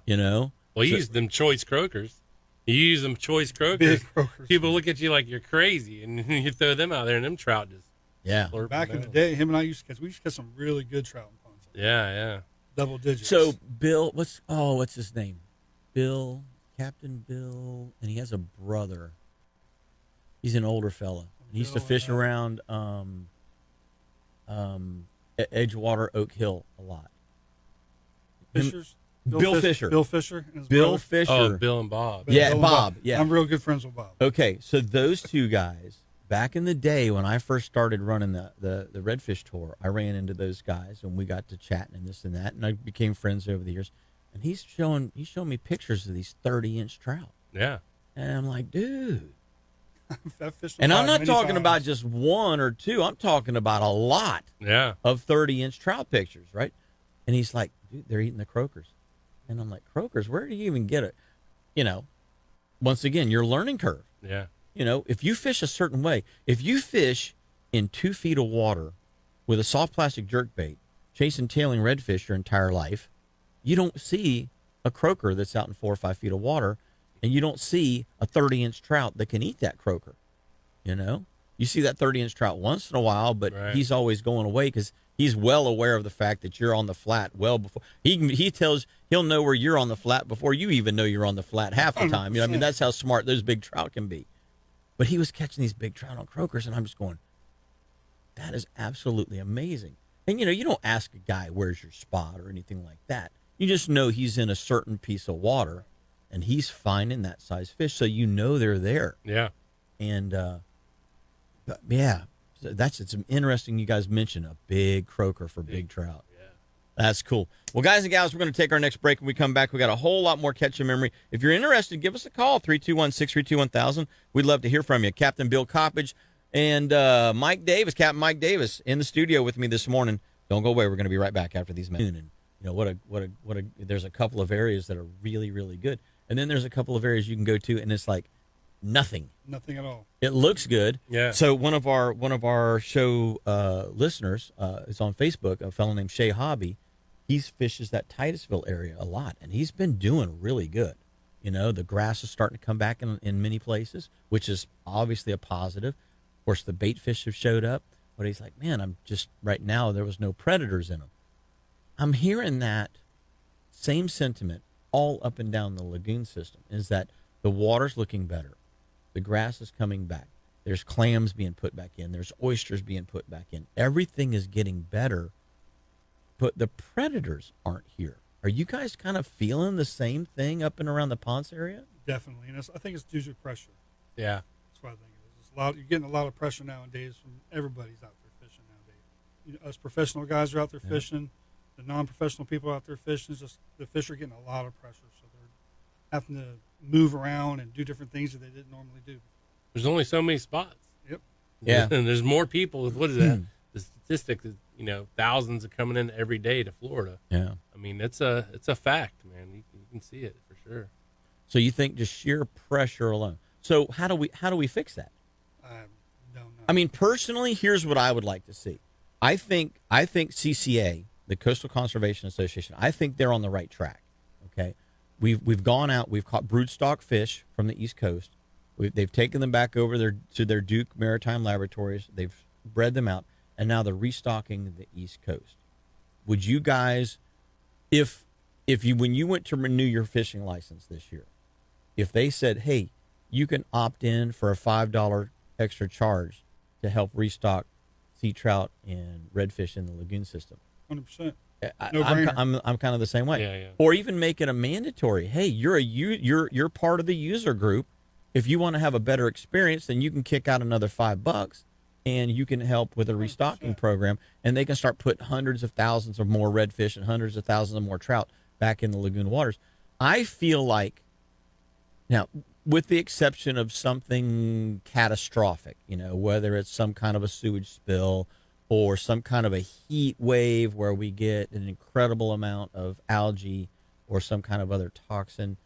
Well, you use them choice croakers. You use them choice croakers. Big croakers. People look at you like you're crazy, and you throw them out there, and them trout just slurp Back them in the down. day, him and I used to catch some really good trout in ponds. Yeah. Double digits. So Bill, what's his name? Captain Bill, and he has a brother. He's an older fella. He used to fish around Edgewater, Oak Hill a lot. Fishers. Bill Fisher. Bill Fisher. And his Bill brother. Fisher. Oh, Bill and Bob. Yeah, Bill and Bob. Yeah. I'm real good friends with Bob. Okay, so those two guys, back in the day when I first started running the Redfish Tour, I ran into those guys and we got to chatting and this and that, and I became friends over the years. And he's showing me pictures of these 30-inch trout. Yeah. And I'm like, dude. I've fished with And I'm five not many talking times. about just one or two. I'm talking about a lot Yeah. of 30-inch trout pictures, right? And he's like, dude, they're eating the croakers. And I'm like, croakers? Where do you even get it? You know, once again, your learning curve. Yeah. You know, if you fish a certain way, if you fish in 2 feet of water with a soft plastic jerkbait, chasing tailing redfish your entire life, you don't see a croaker that's out in 4 or 5 feet of water, and you don't see a 30-inch trout that can eat that croaker. You know, you see that 30-inch trout once in a while, but Right. he's always going away because he's well aware of the fact that you're on the flat well before he'll know where you're on the flat before you even know you're on the flat half the time. You know, I mean, that's how smart those big trout can be. But he was catching these big trout on croakers, and I'm just going, that is absolutely amazing. And, you know, you don't ask a guy, where's your spot or anything like that. You just know he's in a certain piece of water, and he's finding that size fish, so you know they're there. Yeah. And, but yeah, it's interesting you guys mentioned a big croaker for big trout. Yeah. That's cool. Well, guys and gals, we're going to take our next break. When we come back, we got a whole lot more Catch Your Memory. If you're interested, give us a call, 321-632-1000. We'd love to hear from you. Captain Bill Coppage and Mike Davis, Captain Mike Davis, in the studio with me this morning. Don't go away. We're going to be right back after these minutes. And you know there's a couple of areas that are really, really good, and then there's a couple of areas you can go to, and it's like nothing Nothing at all. it looks good. Yeah. So one of our show listeners is on Facebook, a fellow named Shay Hobby. He fishes that Titusville area a lot, and he's been doing really good. You know, the grass is starting to come back in many places, which is obviously a positive. Of course, the bait fish have showed up, but he's like, man, I'm just right now there was no predators in them. I'm hearing that same sentiment all up and down the lagoon system, is that the water's looking better. The grass is coming back. There's clams being put back in. There's oysters being put back in. Everything is getting better, but the predators aren't here. Are you guys kind of feeling the same thing up and around the Ponce area? Definitely. And I think it's due to pressure. Yeah. That's what I think it is. You're getting a lot of pressure nowadays from everybody's out there fishing nowadays. You know, us professional guys are out there fishing. The non-professional people out there fishing. It's just the fish are getting a lot of pressure, so they're having to move around and do different things that they didn't normally do. There's only so many spots. Yep. Yeah. And there's more people. What is that? The statistic is, you know, thousands are coming in every day to Florida. Yeah. I mean, it's a fact, man. You can see it for sure. So you think just sheer pressure alone. So how do we fix that? I don't know. I mean, personally, here's what I would like to see. I think CCA, the Coastal Conservation Association, I think they're on the right track. Okay, we've gone out, we've caught broodstock fish from the East Coast. They've taken them back over to their Duke Maritime Laboratories. They've bred them out, and now they're restocking the East Coast. Would you guys, if you when you went to renew your fishing license this year, if they said, hey, you can opt in for a $5 extra charge to help restock sea trout and redfish in the lagoon system, 100%. I'm kind of the same way. Yeah. Or even make it a mandatory. Hey, you're part of the user group. If you want to have a better experience, then you can kick out another $5, and you can help with a restocking program, and they can start putting hundreds of thousands of more redfish and hundreds of thousands of more trout back in the lagoon waters. I feel like, now, with the exception of something catastrophic, you know, whether it's some kind of a sewage spill or some kind of a heat wave where we get an incredible amount of algae or some kind of other toxin,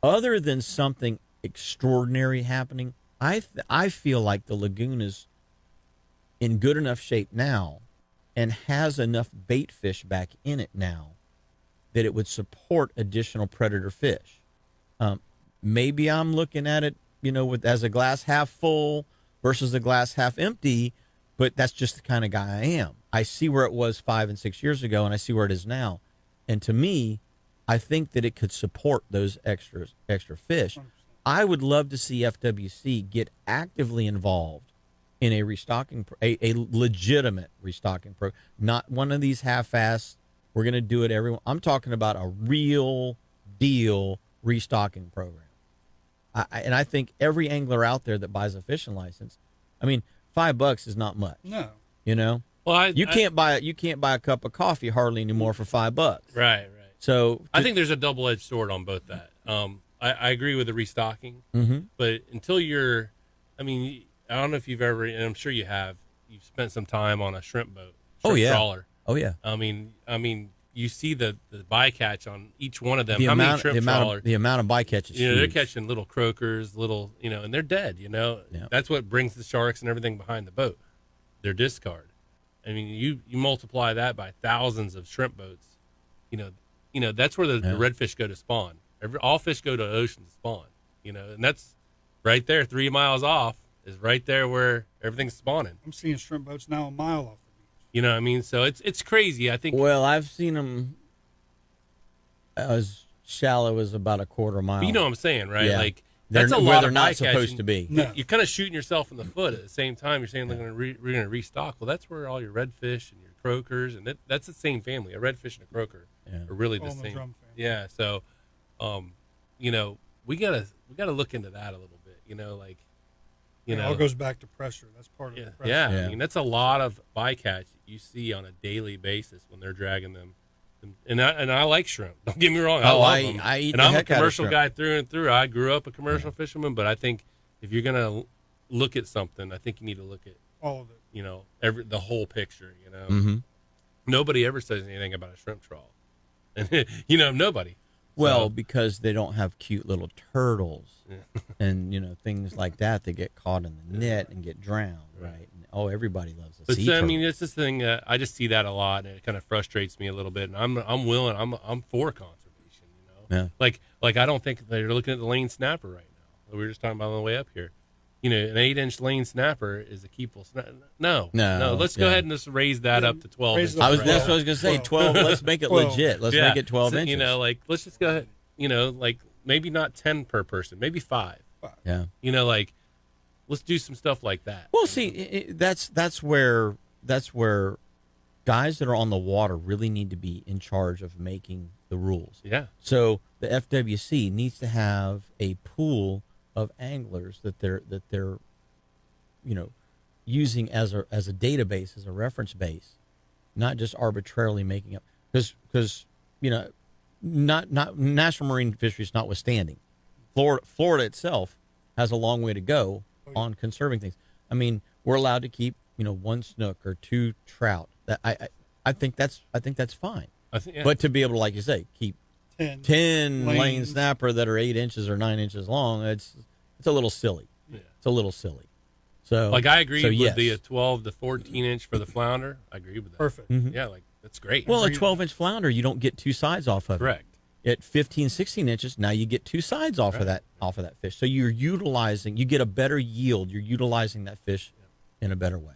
other than something extraordinary happening, I feel like the lagoon is in good enough shape now and has enough bait fish back in it now that it would support additional predator fish. Maybe I'm looking at it, you know, as a glass half full versus a glass half empty, but that's just the kind of guy I am. I see where it was 5 and 6 years ago, and I see where it is now. And to me, I think that it could support those extra fish. 100%. I would love to see FWC get actively involved in a restocking, a legitimate restocking program, not one of these half-assed, we're going to do it everyone. I'm talking about a real deal restocking program. And I think every angler out there that buys a fishing license, I mean, $5 is not much. No. You know, Well, you can't buy a cup of coffee hardly anymore for $5. Right. So I think there's a double-edged sword on both that. I agree with the restocking, but until you're, I mean, I don't know if you've ever, and I'm sure you have, you've spent some time on a shrimp boat, shrimp trawler. Oh yeah. I mean, you see the bycatch on each one of them. The How amount, many shrimp the amount trawlers? of the amount of bycatches. You know, they're catching little croakers, and they're dead. Yeah. That's what brings the sharks and everything behind the boat. Their discard. I mean, you multiply that by thousands of shrimp boats. That's where the redfish go to spawn. All fish go to the ocean to spawn. And that's right there, 3 miles off is right there where everything's spawning. I'm seeing shrimp boats now a mile off the beach. You know what I mean? So it's crazy. I think. Well, I've seen them as shallow as about a quarter mile. But you know what I'm saying, right? Yeah. Like They're, that's a where lot they're of not bycatch, supposed and to be. No. You're kind of shooting yourself in the foot at the same time. You're saying we're going to restock. Well, that's where all your redfish and your croakers, and that's the same family. A redfish and a croaker are really the All in the same. drum family. Yeah. So, we gotta look into that a little bit. It all goes back to pressure. That's part of the pressure. Yeah. I mean, that's a lot of bycatch you see on a daily basis when they're dragging them. And I like shrimp. Don't get me wrong. I love them. I eat and the I'm a heck out of commercial shrimp. guy through and through. I grew up a commercial fisherman, but I think if you're gonna look at something, I think you need to look at All of it. the whole picture. Mm-hmm. Nobody ever says anything about a shrimp trawl, and nobody. Well, So- because they don't have cute little turtles and things like that. They get caught in the net and get drowned, right? And, everybody loves a But sea so, I turtle. mean, it's this thing. I just see that a lot, and it kind of frustrates me a little bit. And I'm willing. I'm for conservation. Yeah. Like I don't think they're looking at the lane snapper right now. We were just talking about on the way up here. An 8-inch lane snapper is a keepable snapper. No. Let's go ahead and just raise that up to 12 Raise inches. it up. That's what I was gonna say. 12. Let's make it 12. legit. Let's Yeah. make it 12 So, inches. let's just go ahead. Like maybe not 10 per person, maybe 5. Yeah. Let's do some stuff like that. Well, see, that's where guys that are on the water really need to be in charge of making the rules. Yeah. So the FWC needs to have a pool of anglers that they're using as a database, as a reference base, not just arbitrarily making up. Because not national marine fisheries notwithstanding, Florida itself has a long way to go on conserving things. I mean, we're allowed to keep 1 snook or 2 trout. That I think that's fine. But to be able to, like you say, keep 10 lane lanes. snapper that are 8 inches or 9 inches long, it's a little silly. Yeah. It's a little silly. So I agree so with yes. the 12 to 14 inch for the flounder. I agree with that. Perfect. Yeah, that's great. Well, a 12-inch flounder, you don't get 2 sides off of it. Correct. At 15, 16 inches, now you get 2 sides off of that fish. So you get a better yield. You're utilizing that fish in a better way.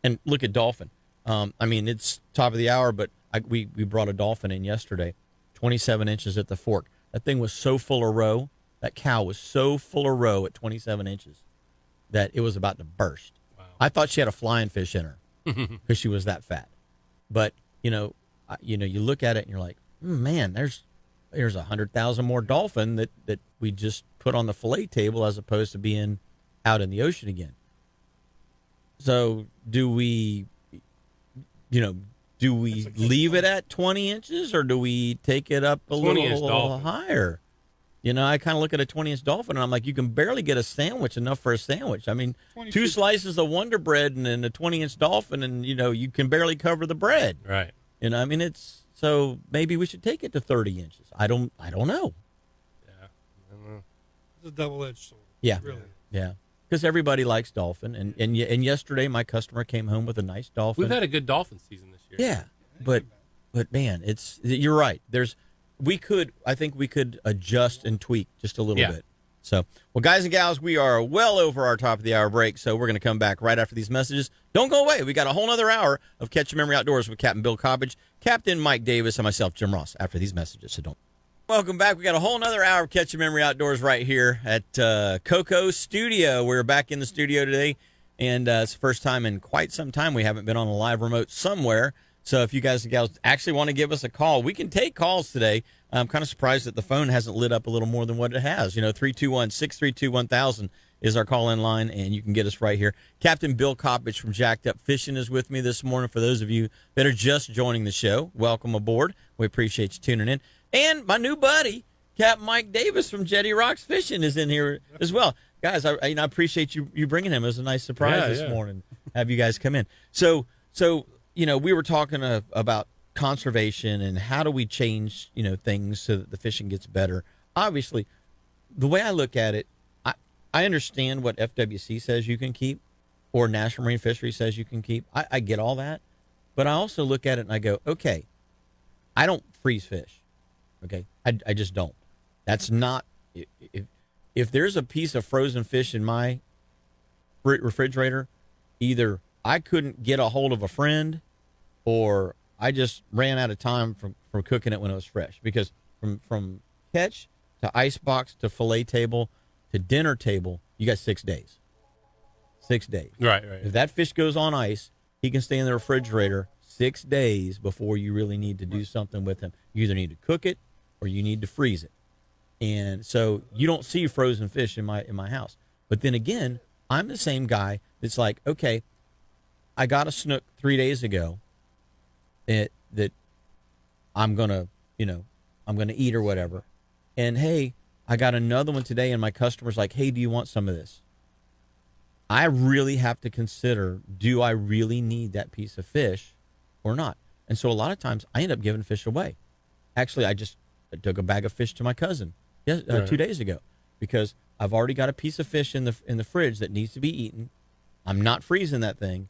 And look at dolphin. I mean, it's top of the hour, but we brought a dolphin in yesterday, 27 inches at the fork. That thing was so full of roe. That cow was so full of roe at 27 inches that it was about to burst. Wow. I thought she had a flying fish in her because she was that fat. But you look at it and you're like, man, there's 100,000 more dolphin that we just put on the fillet table as opposed to being out in the ocean again. So do we leave it at 20 inches or do we take it up a 20-inch little dolphin. higher? I kind of look at a 20-inch dolphin and I'm like, you can barely get a sandwich enough for a sandwich. I mean, 20 2 feet. slices of Wonder Bread and then a 20-inch dolphin and, you can barely cover the bread. Right. I mean, so maybe we should take it to 30 inches. I don't know. Yeah. I don't know. It's a double-edged sword. Yeah. Really. Yeah. Because everybody likes dolphin. And yesterday my customer came home with a nice dolphin. We've had a good dolphin season this year. Yeah. But man, you're right. I think we could adjust and tweak just a little bit. So, well, guys and gals, we are well over our top of the hour break, so we're going to come back right after these messages. Don't go away. We got a whole other hour of Catch Your Memory Outdoors with Captain Bill Coppage, Captain Mike Davis, and myself, Jim Ross, after these messages, so don't. Welcome back. We got a whole other hour of Catch Your Memory Outdoors right here at Coco Studio. We're back in the studio today, and it's the first time in quite some time we haven't been on a live remote somewhere. So if you guys and gals actually want to give us a call, we can take calls today. I'm kind of surprised that the phone hasn't lit up a little more than what it has. 321-632-1000 is our call-in line, and you can get us right here. Captain Bill Coppage from Jacked Up Fishing is with me this morning. For those of you that are just joining the show, welcome aboard. We appreciate you tuning in. And my new buddy, Captain Mike Davis from Jetty Rocks Fishing is in here as well. Guys, I appreciate you bringing him. It was a nice surprise this morning. Have you guys come in. So we were talking about conservation and how do we change, things so that the fishing gets better. Obviously, the way I look at it, I understand what FWC says you can keep or National Marine Fisheries says you can keep. I get all that. But I also look at it and I go, okay, I don't freeze fish. Okay, I just don't. That's not, if there's a piece of frozen fish in my refrigerator, either I couldn't get a hold of a friend or I just ran out of time from cooking it when it was fresh. Because from catch to icebox to fillet table to dinner table, you got 6 days. 6 days. Right. If that fish goes on ice, he can stay in the refrigerator 6 days before you really need to do something with him. You either need to cook it or you need to freeze it. And so you don't see frozen fish in my house. But then again, I'm the same guy that's like, okay, I got a snook 3 days ago that I'm gonna eat or whatever. And hey, I got another one today and my customer's like, hey, do you want some of this? I really have to consider, do I really need that piece of fish or not? And so a lot of times I end up giving fish away. Actually, I took a bag of fish to my cousin 2 days ago because I've already got a piece of fish in the fridge that needs to be eaten. I'm not freezing that thing.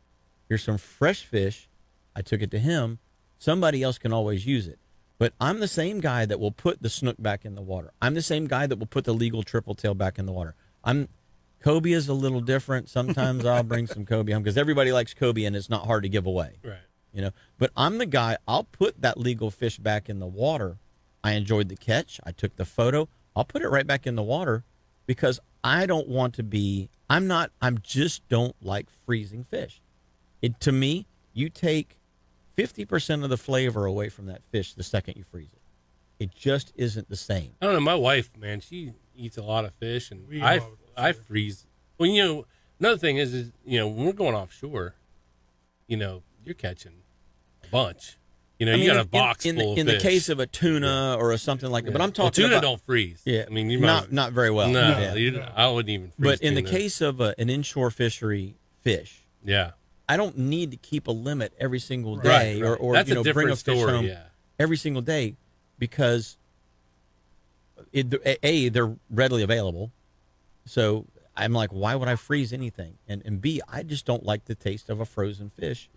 Here's some fresh fish. I took it to him. Somebody else can always use it. But I'm the same guy that will put the snook back in the water. I'm the same guy that will put the legal triple tail back in the water. Cobia is a little different. Sometimes I'll bring some cobia home because everybody likes cobia and it's not hard to give away. Right. But I'm the guy, I'll put that legal fish back in the water. I enjoyed the catch. I took the photo. I'll put it right back in the water because I don't want to be, I just don't like freezing fish. To me, you take 50% of the flavor away from that fish the second you freeze it. It just isn't the same. I don't know. My wife, man, she eats a lot of fish, and I freeze. Well, another thing is when we're going offshore, you're catching a bunch. You got a box full of fish. In the case of a tuna or something like that, but I'm talking tuna about don't freeze. Yeah, I mean, you not very well. No, I wouldn't even freeze. But in the tuna. case of an inshore fishery fish, yeah, I don't need to keep a limit every single day right. or That's a bring different a fish story, home every single day because they're readily available. So I'm like, why would I freeze anything? And B, I just don't like the taste of a frozen fish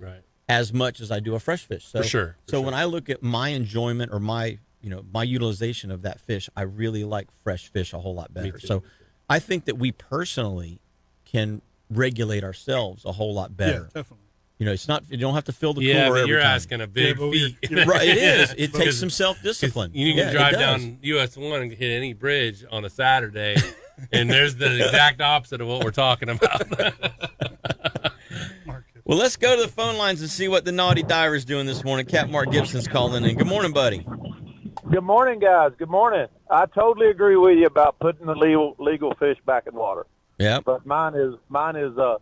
as much as I do a fresh fish. So, for sure. When I look at my enjoyment or my utilization of that fish, I really like fresh fish a whole lot better. So I think that we personally can regulate ourselves a whole lot better. Yeah, definitely. It's not, you don't have to fill the cooler but every you're time. asking a big feat. Right, it is. It takes some self-discipline. You can drive down US 1 and hit any bridge on a Saturday, and there's the exact opposite of what we're talking about. Well, let's go to the phone lines and see what the Naughty Diver's doing this morning. Captain Mark Gibson's calling in. Good morning, buddy. Good morning, guys. Good morning. I totally agree with you about putting the legal fish back in water. Yeah. But mine is the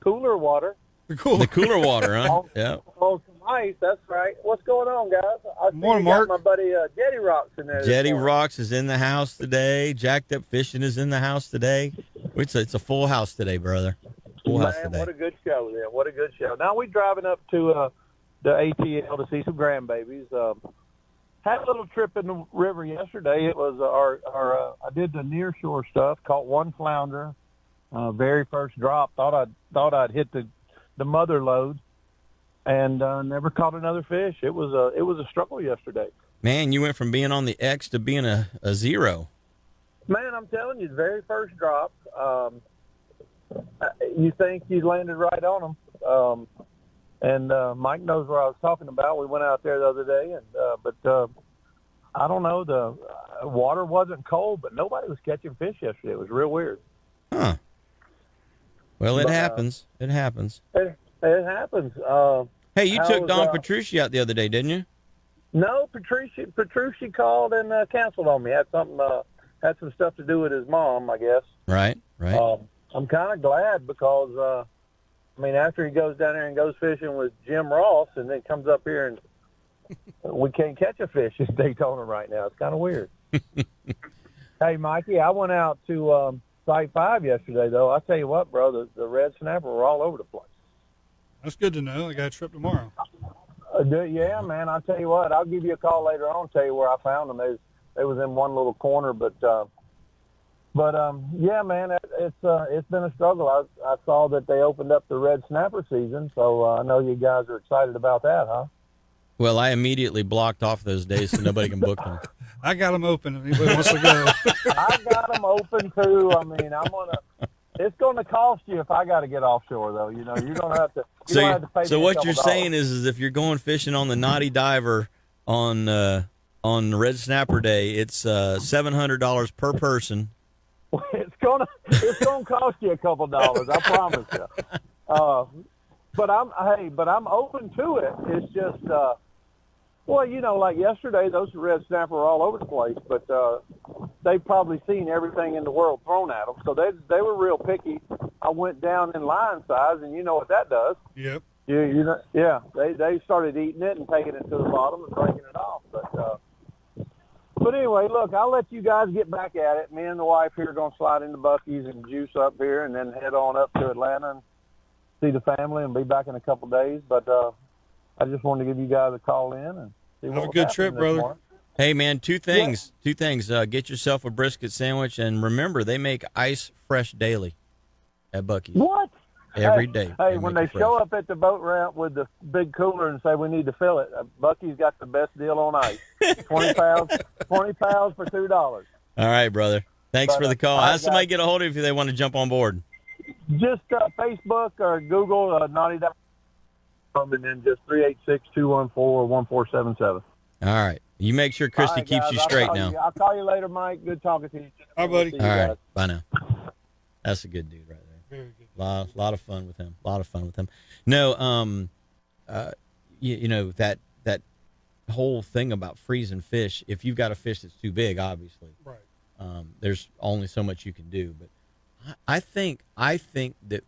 cooler water. The cooler water, huh? Yeah. On some ice. That's right. What's going on, guys? I see Morning, you got Mark. my buddy Jetty Rocks in there. Jetty Rocks is in the house today. Jacked Up Fishing is in the house today. It's a full house today, brother. Full house today. What a good show, then. What a good show. Now we're driving up to the ATL to see some grandbabies. Had a little trip in the river yesterday. It was I did the nearshore stuff. Caught one flounder, very first drop. Thought I'd hit the mother load, and never caught another fish. It was a struggle yesterday. Man, you went from being on the X to being a zero. Man, I'm telling you, the very first drop. You think you landed right on them. And Mike knows where I was talking about. We went out there the other day, but I don't know. The water wasn't cold, but nobody was catching fish yesterday. It was real weird. Huh. Well, it happens. It happens. It happens. Hey, you took Don Petrucci out the other day, didn't you? No, Petrucci called and canceled on me. Had some stuff to do with his mom, I guess. Right. I'm kind of glad because, after he goes down there and goes fishing with Jim Ross and then comes up here and we can't catch a fish in Daytona right now. It's kind of weird. Hey, Mikey, I went out to Site 5 yesterday, though. I tell you what, bro, the red snapper were all over the place. That's good to know. I got a trip tomorrow. Yeah, man, I'll tell you what. I'll give you a call later on, tell you where I found them. They was in one little corner, but yeah, man, it's been a struggle. I saw that they opened up the red snapper season, so I know you guys are excited about that, huh? Well, I immediately blocked off those days so nobody can book them. I got them open if anybody wants to go. I got them open too. I mean, it's gonna cost you if I got to get offshore, though. You know, you're gonna have to. Pay So me a what couple you're dollars. saying is if you're going fishing on the Naughty Diver on Red Snapper Day, it's $700 per person. It's gonna cost you a couple dollars. I promise you. But I'm open to it. It's just, well, you know, like yesterday, those red snapper were all over the place. But they've probably seen everything in the world thrown at them, so they were real picky. I went down in line size, and you know what that does. Yep. You know, yeah, they started eating it and taking it to the bottom and breaking it off. But anyway, look, I'll let you guys get back at it. Me and the wife here are going to slide into Buc-ee's and juice up here and then head on up to Atlanta and see the family and be back in a couple of days. But I just wanted to give you guys a call in and see what Have a good trip, brother. Hey, man, two things. Get yourself a brisket sandwich, and remember, they make ice fresh daily at Buc-ee's. What? Every day. Hey, when they show up at the boat ramp with the big cooler and say we need to fill it, Buc-ee's got the best deal on ice. 20 pounds for $2. All right, brother. Thanks for the call. How does somebody get a hold of you if they want to jump on board? Just Facebook or Google Naughty Dive, and then just 386-214-1477. All right. You make sure Christy right, keeps guys, you straight now. I'll call you later, Mike. Good talking to you. Hi, buddy. See All you right. guys. Bye now. That's a good dude right there. Very good. Lot of fun with him. No, you know that whole thing about freezing fish. If you've got a fish that's too big, obviously, Right. there's only so much you can do. But I think that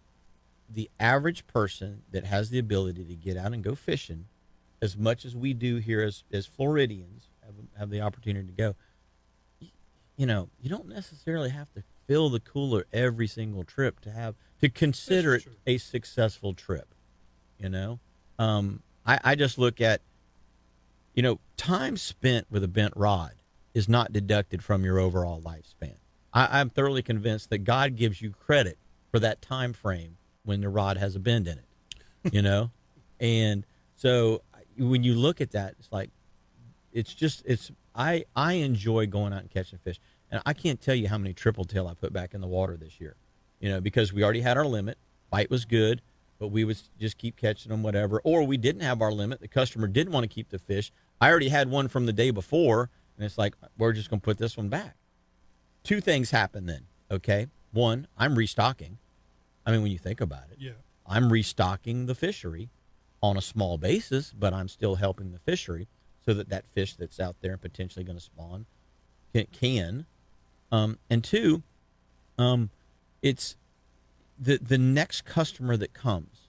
the average person that has the ability to get out and go fishing, as much as we do here as Floridians have the opportunity to go, you know, you don't necessarily have to fill the cooler every single trip to consider it a successful trip. You know, I just look at, you know, time spent with a bent rod is not deducted from your overall lifespan. I'm thoroughly convinced that God gives you credit for that time frame when the rod has a bend in it, you know? And so when you look at that, it's like, I enjoy going out and catching fish. And I can't tell you how many triple tail I put back in the water this year, you know, because we already had our limit. Bite was good, but we would just keep catching them, whatever. Or we didn't have our limit. The customer didn't want to keep the fish. I already had one from the day before, and it's like, we're just going to put this one back. Two things happen then, okay? One, I'm restocking. I mean, when you think about it, Yeah. I'm restocking the fishery on a small basis, but I'm still helping the fishery so that fish that's out there and potentially going to spawn can. And two, it's the next customer that comes,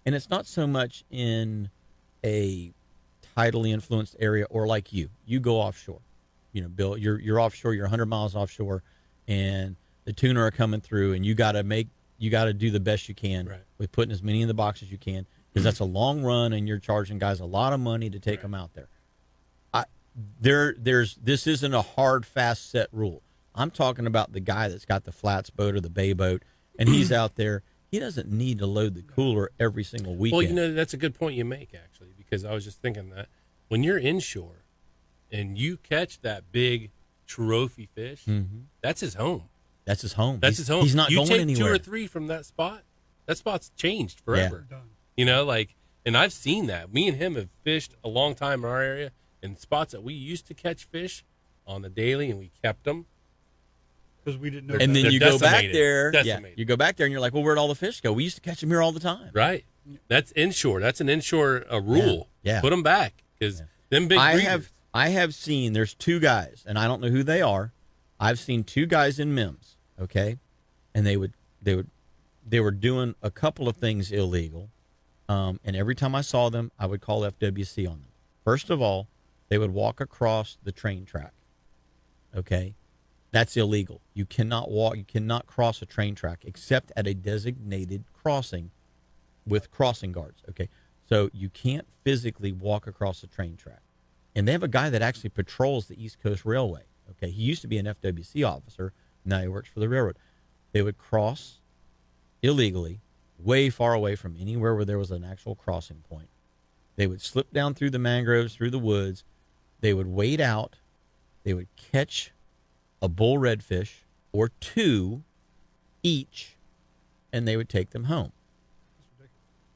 and it's not so much in a tidally influenced area or like you go offshore, you know, Bill, you're offshore, you're 100 miles offshore, and the tuna are coming through, and you got to do the best you can with putting as many in the box as you can, because that's a long run, and you're charging guys a lot of money to take them out there. This isn't a hard, fast set rule. I'm talking about the guy that's got the flats boat or the bay boat, and he's out there. He doesn't need to load the cooler every single weekend. Well, you know, that's a good point you make, actually, because I was just thinking that when you're inshore and you catch that big trophy fish, that's his home. That's his home. That's his home. He's not going take anywhere. 2 or 3 from that spot's changed forever. Done. You know, like, and I've seen that. Me and him have fished a long time in our area in spots that we used to catch fish on the daily, and we kept them. Because we didn't know. And then They're you go back decimated. there. Yeah, Decimated. you go back there, and you're like, well, where'd all the fish go? We used to catch them here all the time. Right. That's inshore. That's an inshore rule. Yeah. Put them back, because them big breeders. I have seen, there's 2 guys, and I don't know who they are. I've seen 2 guys in MIMS, okay? And they were doing a couple of things illegal. And every time I saw them, I would call FWC on them. First of all, they would walk across the train track, okay? That's illegal. You cannot walk. You cannot cross a train track except at a designated crossing with crossing guards. Okay, so you can't physically walk across a train track. And they have a guy that actually patrols the East Coast Railway. Okay, he used to be an FWC officer. Now he works for the railroad. They would cross illegally, way far away from anywhere where there was an actual crossing point. They would slip down through the mangroves, through the woods. They would wade out. They would catch a bull redfish or two each, and they would take them home.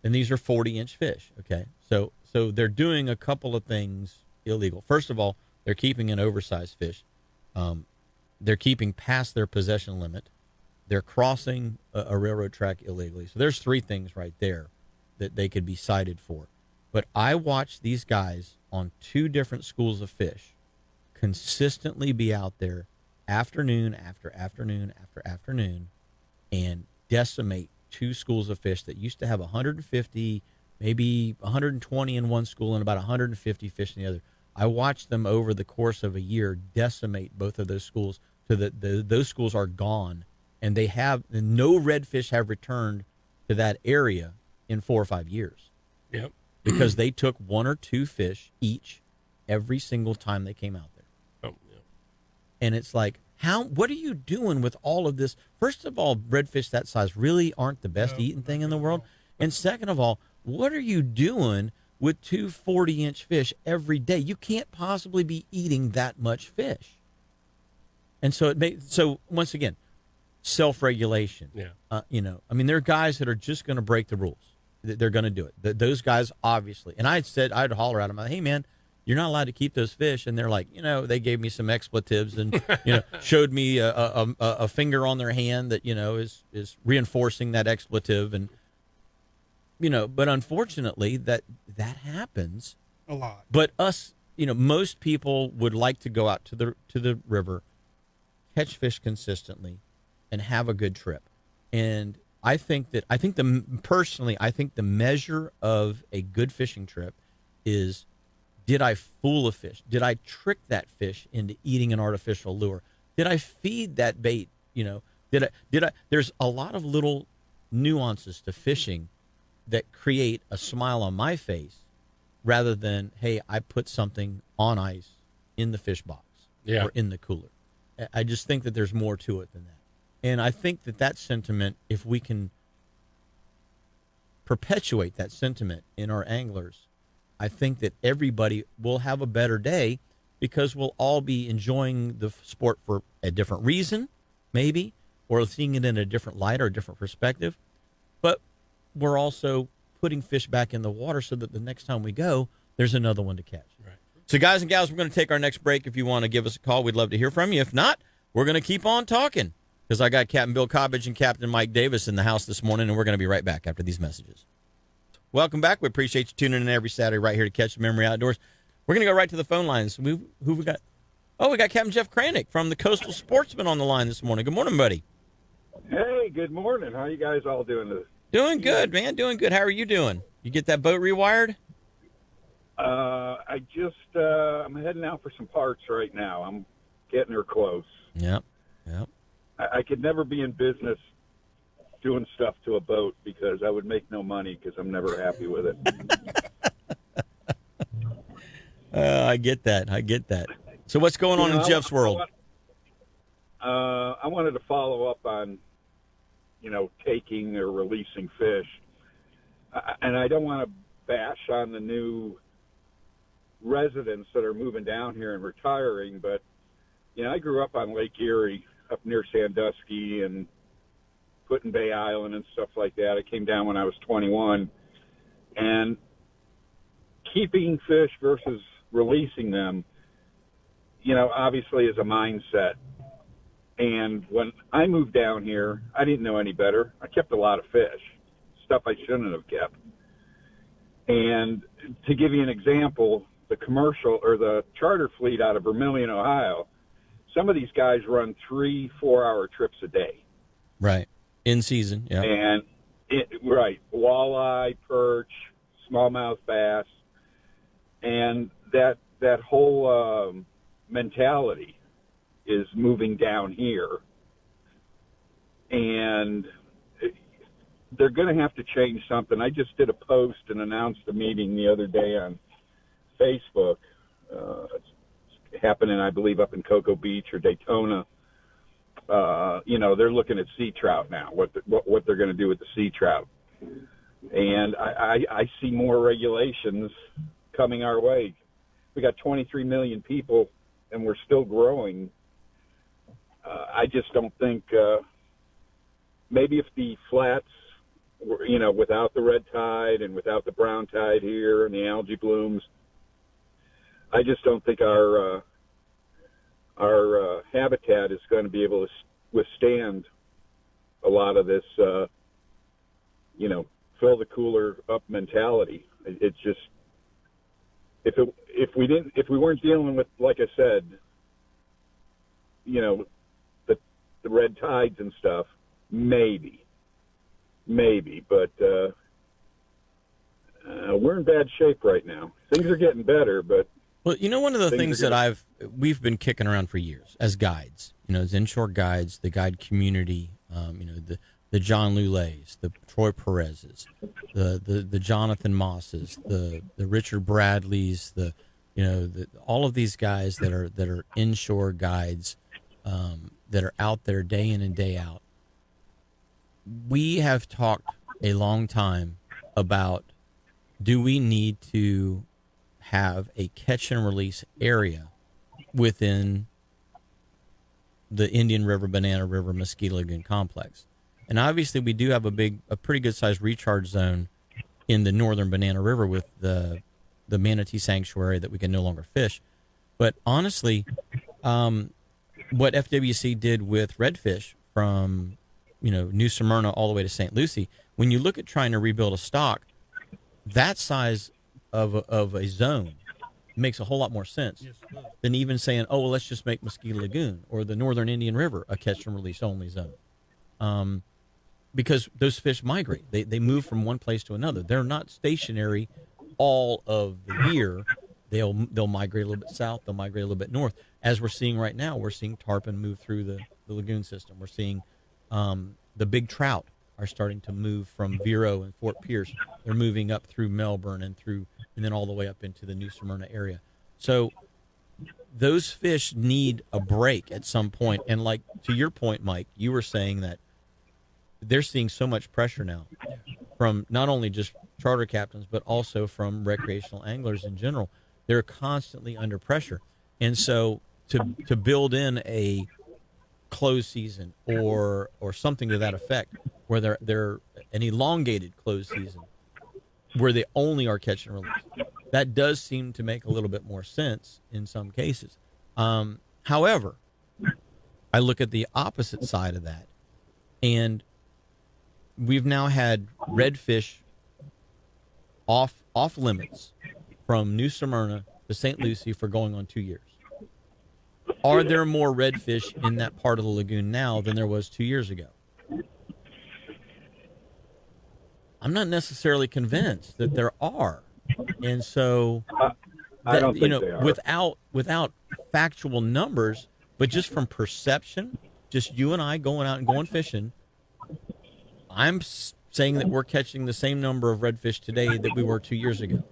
And these are 40-inch fish, okay? So they're doing a couple of things illegal. First of all, they're keeping an oversized fish. They're keeping past their possession limit. They're crossing a railroad track illegally. So there's three things right there that they could be cited for. But I watched these guys on two different schools of fish consistently be out there afternoon after afternoon after afternoon and decimate two schools of fish that used to have 150, maybe 120 in one school and about 150 fish in the other. I watched them over the course of a year decimate both of those schools so that those schools are gone, and no redfish have returned to that area in 4 or 5 years. Yep. Because they took one or two fish each every single time they came out there. Oh, yeah. And it's like, what are you doing with all of this? First of all, redfish that size really aren't the best eating thing in the world. And second of all, what are you doing with two 40-inch fish every day? You can't possibly be eating that much fish. And so so once again, self-regulation. Yeah. There are guys that are just going to break the rules. They're going to do it. Those guys, obviously. And I'd holler at them, hey, man, you're not allowed to keep those fish. And they're like, they gave me some expletives and, showed me a finger on their hand that, is reinforcing that expletive. And, but unfortunately that happens A lot. But us, most people would like to go out to the river, catch fish consistently, and have a good trip. And I think the measure of a good fishing trip is, did I fool a fish? Did I trick that fish into eating an artificial lure? Did I feed that bait? There's a lot of little nuances to fishing that create a smile on my face rather than, hey, I put something on ice in the fish box or in the cooler. I just think that there's more to it than that. And I think that sentiment, if we can perpetuate that sentiment in our anglers, I think that everybody will have a better day because we'll all be enjoying the sport for a different reason, maybe, or seeing it in a different light or a different perspective. But we're also putting fish back in the water so that the next time we go, there's another one to catch. Right. So, guys and gals, we're going to take our next break. If you want to give us a call, we'd love to hear from you. If not, we're going to keep on talking because I got Captain Bill Cobbage and Captain Mike Davis in the house this morning, and we're going to be right back after these messages. Welcome back. We appreciate you tuning in every Saturday right here to Catch the Memory Outdoors. We're going to go right to the phone lines. Who we got? Oh, we got Captain Jeff Cranick from the Coastal Sportsman on the line this morning. Good morning, buddy. Hey, good morning. How you guys all doing today? Doing good, man. Doing good. How are you doing? You get that boat rewired? I'm heading out for some parts right now. I'm getting her close. Yep. I could never be in business doing stuff to a boat because I would make no money because I'm never happy with it. I get that. So what's going on in Jeff's world? I wanted to follow up on, taking or releasing fish. And I don't want to bash on the new residents that are moving down here and retiring, but, I grew up on Lake Erie up near Sandusky and Putin Bay Island and stuff like that. I came down when I was 21. And keeping fish versus releasing them, obviously is a mindset. And when I moved down here, I didn't know any better. I kept a lot of fish, stuff I shouldn't have kept. And to give you an example, the commercial or the charter fleet out of Vermilion, Ohio, some of these guys run 3-4 hour trips a day. Right. In season, yeah. And walleye, perch, smallmouth bass, and that whole mentality is moving down here. And they're going to have to change something. I just did a post and announced a meeting the other day on Facebook. It's happening, I believe, up in Cocoa Beach or Daytona. They're looking at sea trout now, what they're going to do with the sea trout. And I see more regulations coming our way. We got 23 million people, and we're still growing. I just don't think maybe if the flats, without the red tide and without the brown tide here and the algae blooms, I just don't think our habitat is going to be able to withstand a lot of this, fill the cooler up mentality. It's just, if we weren't dealing with, like I said, the red tides and stuff, maybe, but we're in bad shape right now. Things are getting better, but well, one of the things that we've been kicking around for years as guides, as inshore guides, the guide community, the John Lulays, the Troy Perez's, the Jonathan Mosses, the Richard Bradleys, all of these guys that are inshore guides, that are out there day in and day out. We have talked a long time about, do we need to have a catch and release area within the Indian River, Banana River, Mosquito Lagoon complex? And obviously we do have a pretty good sized recharge zone in the northern Banana River with the manatee sanctuary that we can no longer fish. But honestly, what FWC did with redfish from, New Smyrna all the way to St. Lucie, when you look at trying to rebuild a stock, that size of a zone makes a whole lot more sense than even saying, oh, well, let's just make Mosquito Lagoon or the northern Indian River a catch and release only zone. Because those fish migrate. They move from one place to another. They're not stationary all of the year. They'll migrate a little bit south. They'll migrate a little bit north. As we're seeing right now, we're seeing tarpon move through the lagoon system. We're seeing the big trout are starting to move from Vero and Fort Pierce. They're moving up through Melbourne and then all the way up into the New Smyrna area. So those fish need a break at some point. And like to your point, Mike, you were saying that they're seeing so much pressure now from not only just charter captains, but also from recreational anglers in general. They're constantly under pressure. And so to build in a closed season or something to that effect, where they're an elongated closed season where they only are catch and release, that does seem to make a little bit more sense in some cases. However, I look at the opposite side of that, and we've now had redfish off limits from New Smyrna to St. Lucie for going on 2 years. Are there more redfish in that part of the lagoon now than there was 2 years ago? I'm not necessarily convinced that there are. And so, I don't think they are. without factual numbers, but just from perception, just you and I going out and going fishing, I'm saying that we're catching the same number of redfish today that we were 2 years ago.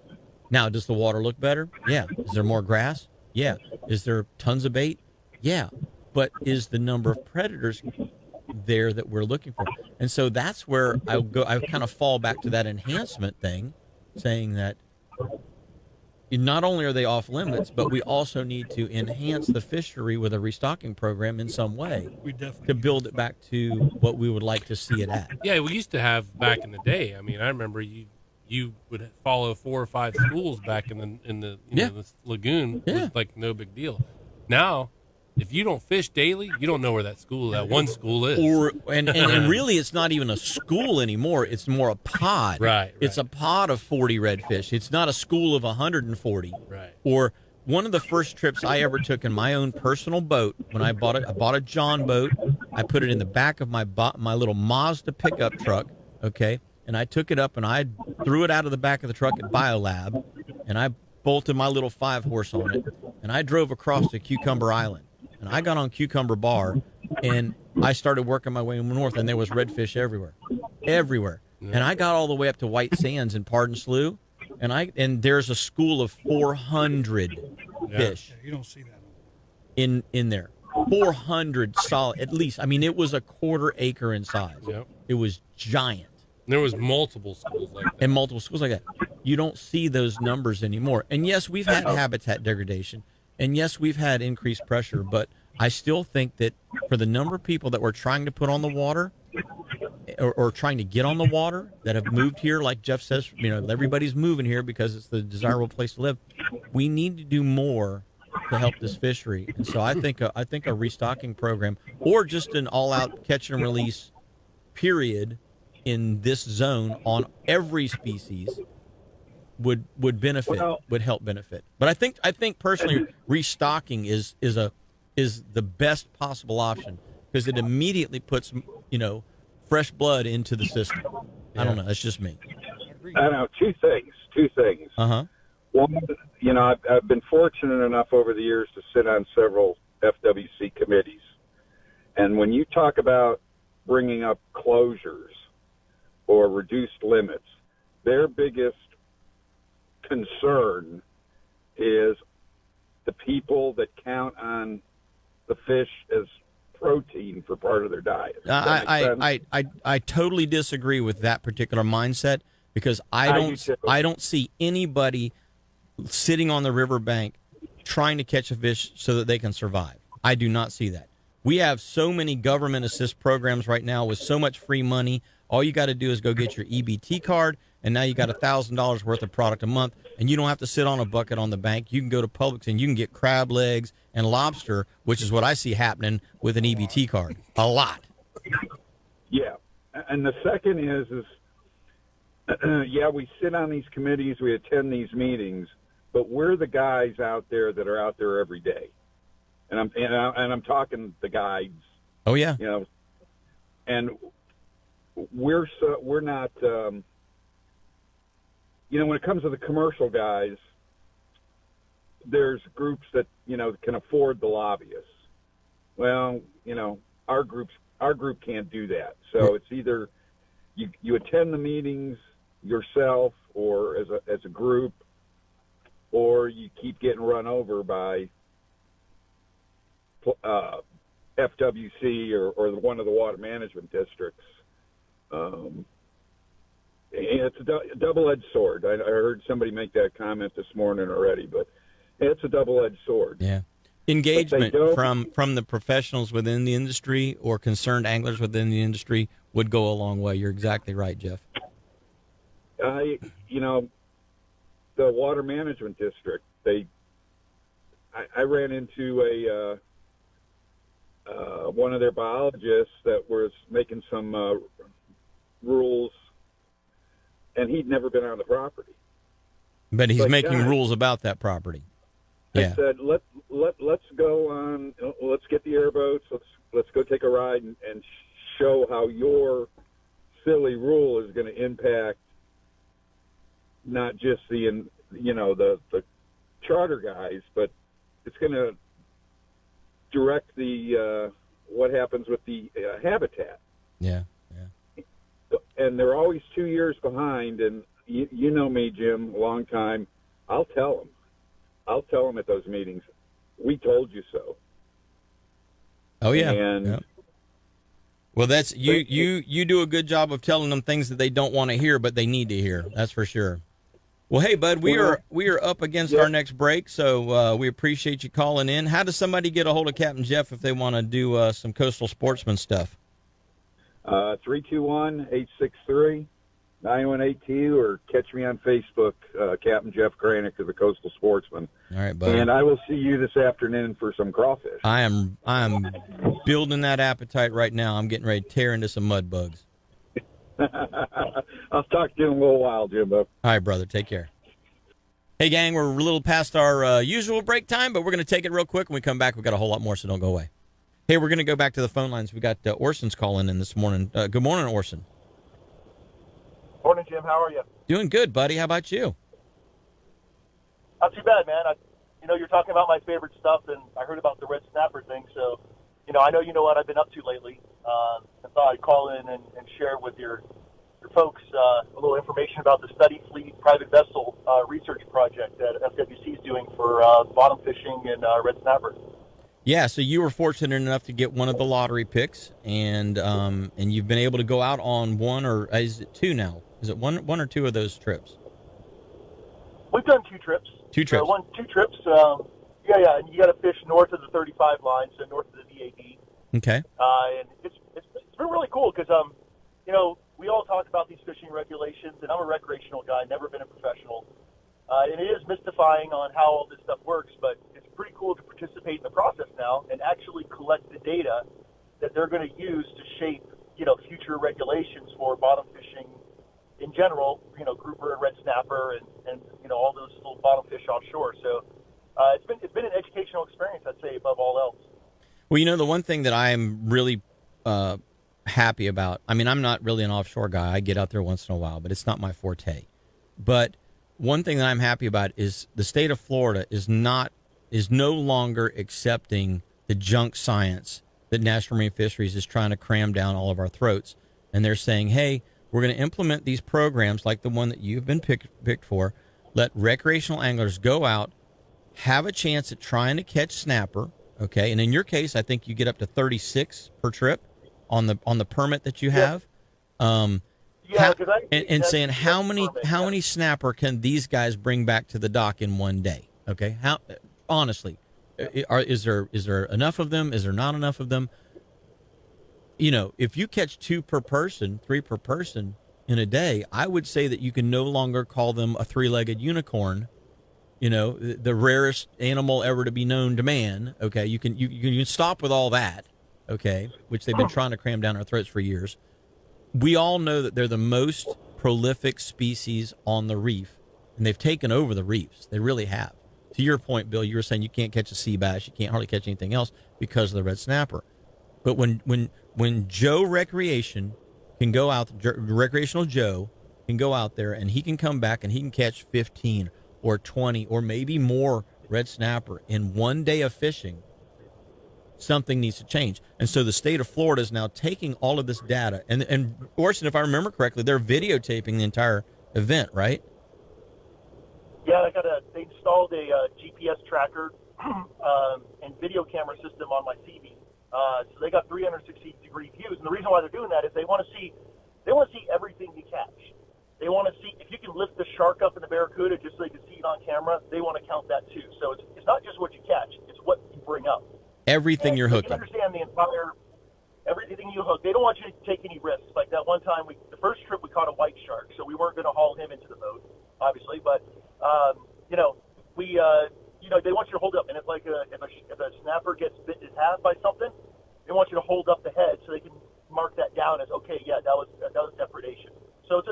Now, does the water look better? Yeah. Is there more grass? Yeah. Is there tons of bait? Yeah. But is the number of predators there that we're looking for? And so that's where I kind of fall back to that enhancement thing, saying that not only are they off limits, but we also need to enhance the fishery with a restocking program in some way to build it back to what we would like to see it at. Yeah, we used to have back in the day. I mean, I remember you would follow 4 or 5 schools back in the this lagoon. It was like no big deal. Now, if you don't fish daily, you don't know where that one school is. And really, it's not even a school anymore. It's more a pod. Right. It's a pod of 40 redfish. It's not a school of 140. Right. Or one of the first trips I ever took in my own personal boat, when I bought a John boat. I put it in the back of my little Mazda pickup truck, okay? And I took it up and I threw it out of the back of the truck at Biolab, and I bolted my little 5-horse on it, and I drove across to Cucumber Island. And I got on Cucumber Bar, and I started working my way north, and there was redfish everywhere, everywhere. And I got all the way up to White Sands in Pardon Slough, and there's a school of 400 fish You don't see that. in there. 400 solid, at least. I mean, it was a quarter acre in size. Yep. It was giant. There was multiple schools like that. And multiple schools like that. You don't see those numbers anymore. And yes, we've had habitat degradation. And yes, we've had increased pressure. But I still think that for the number of people that we're trying to put on the water or trying to get on the water that have moved here, like Jeff says, everybody's moving here because it's the desirable place to live. We need to do more to help this fishery. And so I think a restocking program or just an all-out catch and release period in this zone on every species would benefit, would help benefit. But I think personally restocking is the best possible option because it immediately puts fresh blood into the system. Yeah. I don't know. That's just me. I know two things. One, I've been fortunate enough over the years to sit on several FWC committees, and when you talk about bringing up closures or reduced limits, their biggest concern is the people that count on the fish as protein for part of their diet. I totally disagree with that particular mindset because I don't see anybody sitting on the riverbank trying to catch a fish so that they can survive. I do not see that. We have so many government assist programs right now with so much free money. All you got to do is go get your EBT card, and now you got $1,000 worth of product a month, and you don't have to sit on a bucket on the bank. You can go to Publix and you can get crab legs and lobster, which is what I see happening with an EBT card. A lot. Yeah, and the second is we sit on these committees, we attend these meetings, but we're the guys out there that are out there every day, and I'm talking the guides. Oh yeah. And we're not. When it comes to the commercial guys, there's groups that can afford the lobbyists. Well, our group can't do that. So it's either you attend the meetings yourself or as a group, or you keep getting run over by FWC or one of the water management districts. It's a double-edged sword. I heard somebody make that comment this morning already, but it's a double-edged sword. Yeah. Engagement from the professionals within the industry or concerned anglers within the industry would go a long way. You're exactly right, Jeff. The water management district, I ran into one of their biologists that was making some rules, and he'd never been on the property. But he's making rules about that property. Yeah. I said, let's go on. Let's get the airboats. Let's go take a ride and show how your silly rule is going to impact not just the charter guys, but it's going to direct the what happens with the habitat. Yeah. And they're always 2 years behind. And you know me, Jim, a long time. I'll tell them at those meetings, we told you so. Oh yeah. And yeah. Well, that's you do a good job of telling them things that they don't want to hear, but they need to hear. That's for sure. Well, hey, bud, we are up against our next break, so we appreciate you calling in. How does somebody get a hold of Captain Jeff if they want to do some coastal sportsman stuff? 321-863-9182, or catch me on Facebook, Captain Jeff Cranick of the Coastal Sportsman. All right, buddy. And I will see you this afternoon for some crawfish. I am building that appetite right now. I'm getting ready to tear into some mud bugs. I'll talk to you in a little while, Jimbo. All right, brother. Take care. Hey, gang, we're a little past our usual break time, but we're going to take it real quick. When we come back, we've got a whole lot more, so don't go away. Hey, we're going to go back to the phone lines. We got Orson's calling in this morning. Good morning, Orson. Morning, Jim. How are you? Doing good, buddy. How about you? Not too bad, man. you're talking about my favorite stuff, and I heard about the red snapper thing. So, I know you know what I've been up to lately. I thought I'd call in and share with your folks a little information about the Study Fleet private vessel research project that FWC is doing for bottom fishing and red snapper. Yeah, so you were fortunate enough to get one of the lottery picks, and you've been able to go out on one, or is it two now? Is it one or two of those trips? We've done 2 trips. 2 trips. 2 trips. Yeah, and you got to fish north of the 35 line, so north of the VAB. Okay. And it's been really cool because we all talk about these fishing regulations, and I'm a recreational guy, never been a professional. And it is mystifying on how all this stuff works, but it's pretty cool to participate in the process now and actually collect the data that they're going to use to shape, future regulations for bottom fishing in general, grouper and red snapper and all those little bottom fish offshore. So it's been an educational experience, I'd say, above all else. Well, the one thing that I am really happy about, I mean, I'm not really an offshore guy. I get out there once in a while, but it's not my forte. But one thing that I'm happy about is the state of Florida is no longer accepting the junk science that National Marine Fisheries is trying to cram down all of our throats. And they're saying, hey, we're going to implement these programs like the one that you've been picked for. Let recreational anglers go out, have a chance at trying to catch snapper. Okay. And in your case, I think you get up to 36 per trip on the permit that you have. And saying how many snapper can these guys bring back to the dock in one day? Okay. How, honestly, is there enough of them? Is there not enough of them? If you catch 2 per person, 3 per person in a day, I would say that you can no longer call them a 3-legged unicorn, the rarest animal ever to be known to man. Okay. You can stop with all that. Okay. Which they've been trying to cram down our throats for years. We all know that they're the most prolific species on the reef, and they've taken over the reefs. They really have. To your point, Bill, you were saying you can't catch a sea bass, you can't hardly catch anything else because of the red snapper. But when Joe Recreation can go out, recreational Joe can go out there and he can come back and he can catch 15 or 20 or maybe more red snapper in one day of fishing, something needs to change. And so the state of Florida is now taking all of this data, and Orson, if I remember correctly, they're videotaping the entire event, right? Yeah, they installed a GPS tracker and video camera system on my CV. So they got 360-degree views, and the reason why they're doing that is they want to see everything you catch. They want to see if you can lift the shark up in the barracuda just so they can see it on camera. They want to count that too. So it's not just what you catch; it's what you bring up. Everything you're hooking. You understand everything you hook. They don't want you to take any risks. Like that one time, the first trip we caught a white shark, so we weren't going to haul him into the boat, obviously. But they want you to hold up, and it's like if a snapper gets bit in half by something, they want you to hold up the head so they can mark that down as okay. Yeah, that was depredation. So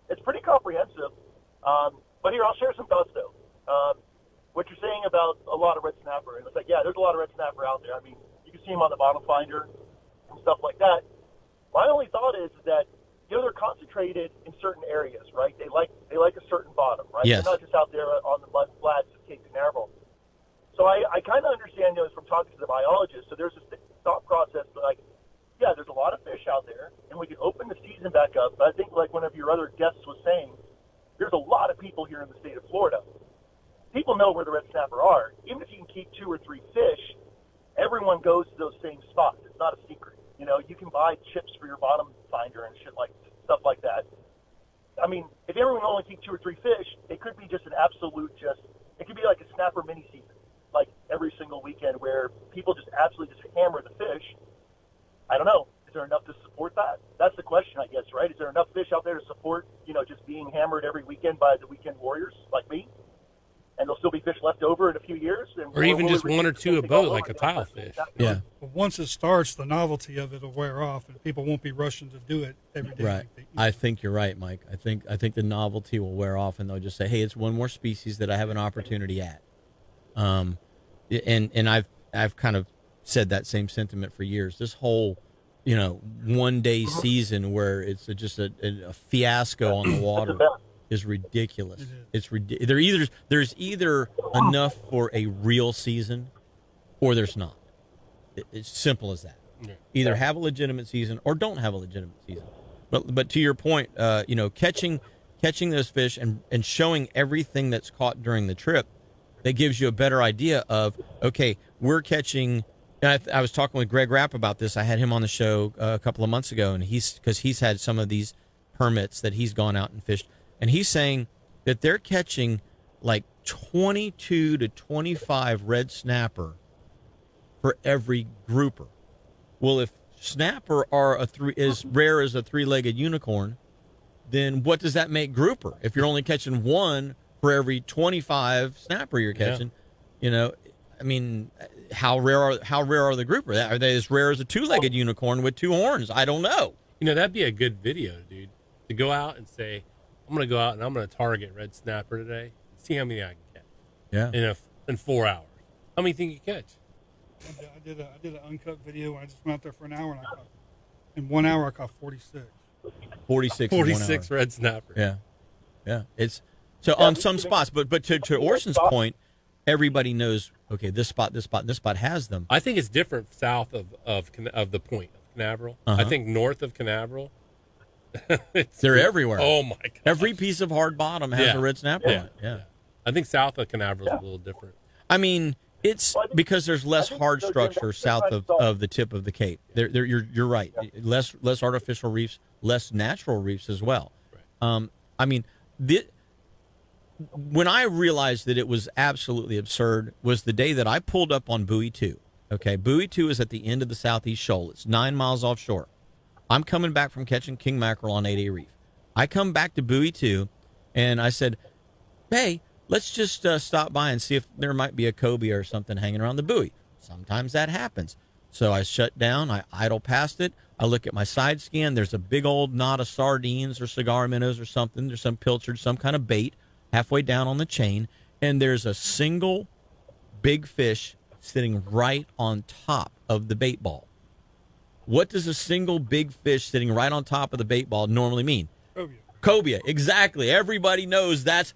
it's pretty comprehensive. But here, I'll share some thoughts though. What you're saying about a lot of red snapper, and it's like, yeah, there's a lot of red snapper out there. I mean, you can see them on the bottom finder and stuff like that. My only thought is that they're concentrated in certain areas, right? They like a certain bottom, right? Yes. They're not just out there on the mud flats of Cape Canaveral. So I kind of understand from talking to the biologists. So there's this thought process like, yeah, there's a lot of fish out there, and we can open the season back up. But I think like one of your other guests was saying, there's a lot of people here in the state of Florida. People know where the red snapper are. Even if you can keep 2 or 3 fish, everyone goes to those same spots. It's not a secret. You can buy chips for your bottom finder and stuff like that. I mean, if everyone only keep 2 or 3 fish, it could be just an absolute it could be like a snapper mini season, like every single weekend where people just absolutely just hammer the fish. I don't know. Is there enough to support that? That's the question, I guess, right? Is there enough fish out there to support, just being hammered every weekend by the weekend warriors like me? And there'll still be fish left over in a few years. Or even just 1 or 2 a boat, like a tile fish. Yeah. But once it starts, the novelty of it will wear off, and people won't be rushing to do it every day. Right. I think you're right, Mike. I think the novelty will wear off, and they'll just say, "Hey, it's one more species that I have an opportunity at." And I've kind of said that same sentiment for years. This whole, one day season where it's just a fiasco on the water. is ridiculous. It It's there's either enough for a real season, or there's not. It's simple as that. Yeah. Either have a legitimate season or don't have a legitimate season. But to your point, catching those fish and showing everything that's caught during the trip, that gives you a better idea of, okay, we're catching. And I was talking with Greg Rapp about this. I had him on the show a couple of months ago, and because he's had some of these permits that he's gone out and fished, and he's saying that they're catching like 22 to 25 red snapper for every grouper. Well, if snapper are as rare as a three-legged unicorn, then what does that make grouper? If you're only catching one for every 25 snapper you're catching, I mean, how rare are the grouper? Are they as rare as a two-legged unicorn with two horns? I don't know. That'd be a good video, dude, to go out and say, I'm going to go out and I'm going to target red snapper today, see how many I can catch. Yeah. In 4 hours. How many think you catch? I did an uncut video when I just went out there for an hour, and in 1 hour I caught 46. 46 red snapper. Yeah. It's so on some spots, but to Orson's point, everybody knows. Okay, this spot has them. I think it's different south of the point of Canaveral. Uh-huh. I think north of Canaveral, they're everywhere. Oh my god! Every piece of hard bottom has a red snapper. on it. Yeah. I think south of Canaveral is a little different. I mean, it's because there's less hard structure south of the tip of the Cape. You're right. Less artificial reefs, less natural reefs as well. Right. I mean, when I realized that it was absolutely absurd was the day that I pulled up on Buoy 2. Okay, Buoy 2 is at the end of the Southeast Shoal. It's 9 miles offshore. I'm coming back from catching king mackerel on 8A Reef. I come back to Buoy 2, and I said, hey, let's just stop by and see if there might be a cobia or something hanging around the buoy. Sometimes that happens. So I shut down. I idle past it. I look at my side scan. There's a big old knot of sardines or cigar minnows or something. There's some pilchard, some kind of bait halfway down on the chain. And there's a single big fish sitting right on top of the bait ball. What does a single big fish sitting right on top of the bait ball normally mean? Cobia. Exactly. Everybody knows that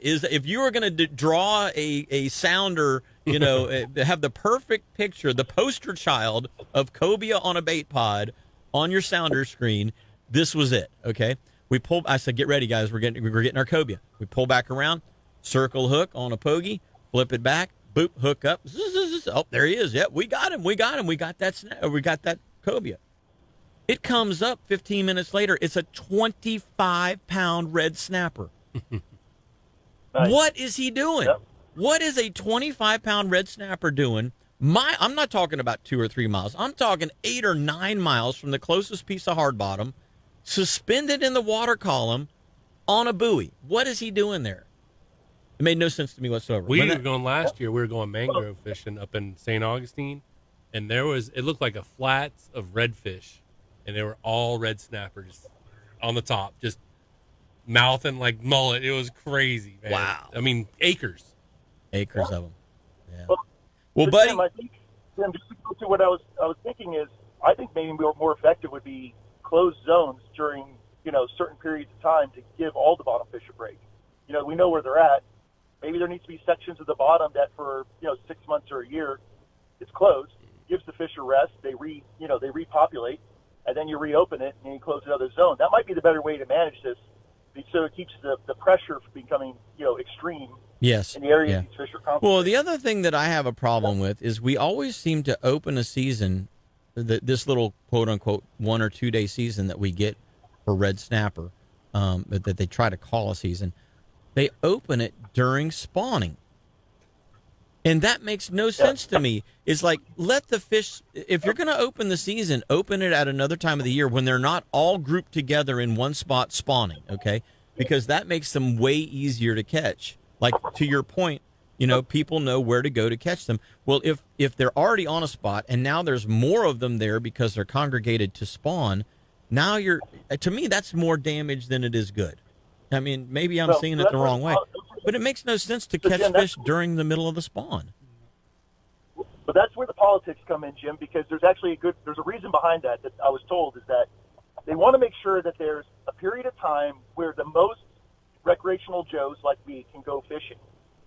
is, if you were going to draw a sounder, have the perfect picture, the poster child of cobia on a bait pod on your sounder screen, this was it. Okay. I said, get ready, guys. We're getting our cobia. We pull back around, circle hook on a pogey, flip it back, boop, hook up. Oh, there he is. Yep, we got him. We got that cobia. It comes up 15 minutes later. It's a 25-pound red snapper. Nice. What is he doing? Yep. What is a 25-pound red snapper doing? I'm not talking about 2 or 3 miles. I'm talking 8 or 9 miles from the closest piece of hard bottom, suspended in the water column on a buoy. What is he doing there? It made no sense to me whatsoever. We were going last year. We were going mangrove fishing up in St. Augustine, and it looked like a flats of redfish, and they were all red snappers on the top, just mouthing like mullet. It was crazy, man. Wow. I mean, acres of them. Yeah. Well, buddy. Jim, I think just to go to what I was thinking is, I think maybe more effective would be closed zones during certain periods of time to give all the bottom fish a break. We know where they're at. Maybe there needs to be sections of the bottom that for 6 months or a year it's closed, gives the fish a rest. They repopulate, and then you reopen it and you close another zone. That might be the better way to manage this, so it keeps the pressure from becoming extreme. Yes. In the area these fish are concentrated. Well, the other thing that I have a problem with is we always seem to open a season, this little quote unquote 1 or 2 day season that we get for red snapper, that they try to call a season. They open it during spawning. And that makes no sense to me. It's like, let the fish, if you're going to open the season, open it at another time of the year when they're not all grouped together in one spot spawning, okay? Because that makes them way easier to catch. Like, to your point, people know where to go to catch them. Well, if they're already on a spot and now there's more of them there because they're congregated to spawn, now to me, that's more damage than it is good. I mean, maybe I'm seeing it the wrong way, but it makes no sense to catch fish during the middle of the spawn. But that's where the politics come in, Jim, because there's actually there's a reason behind that I was told, is that they want to make sure that there's a period of time where the most recreational Joes like me can go fishing.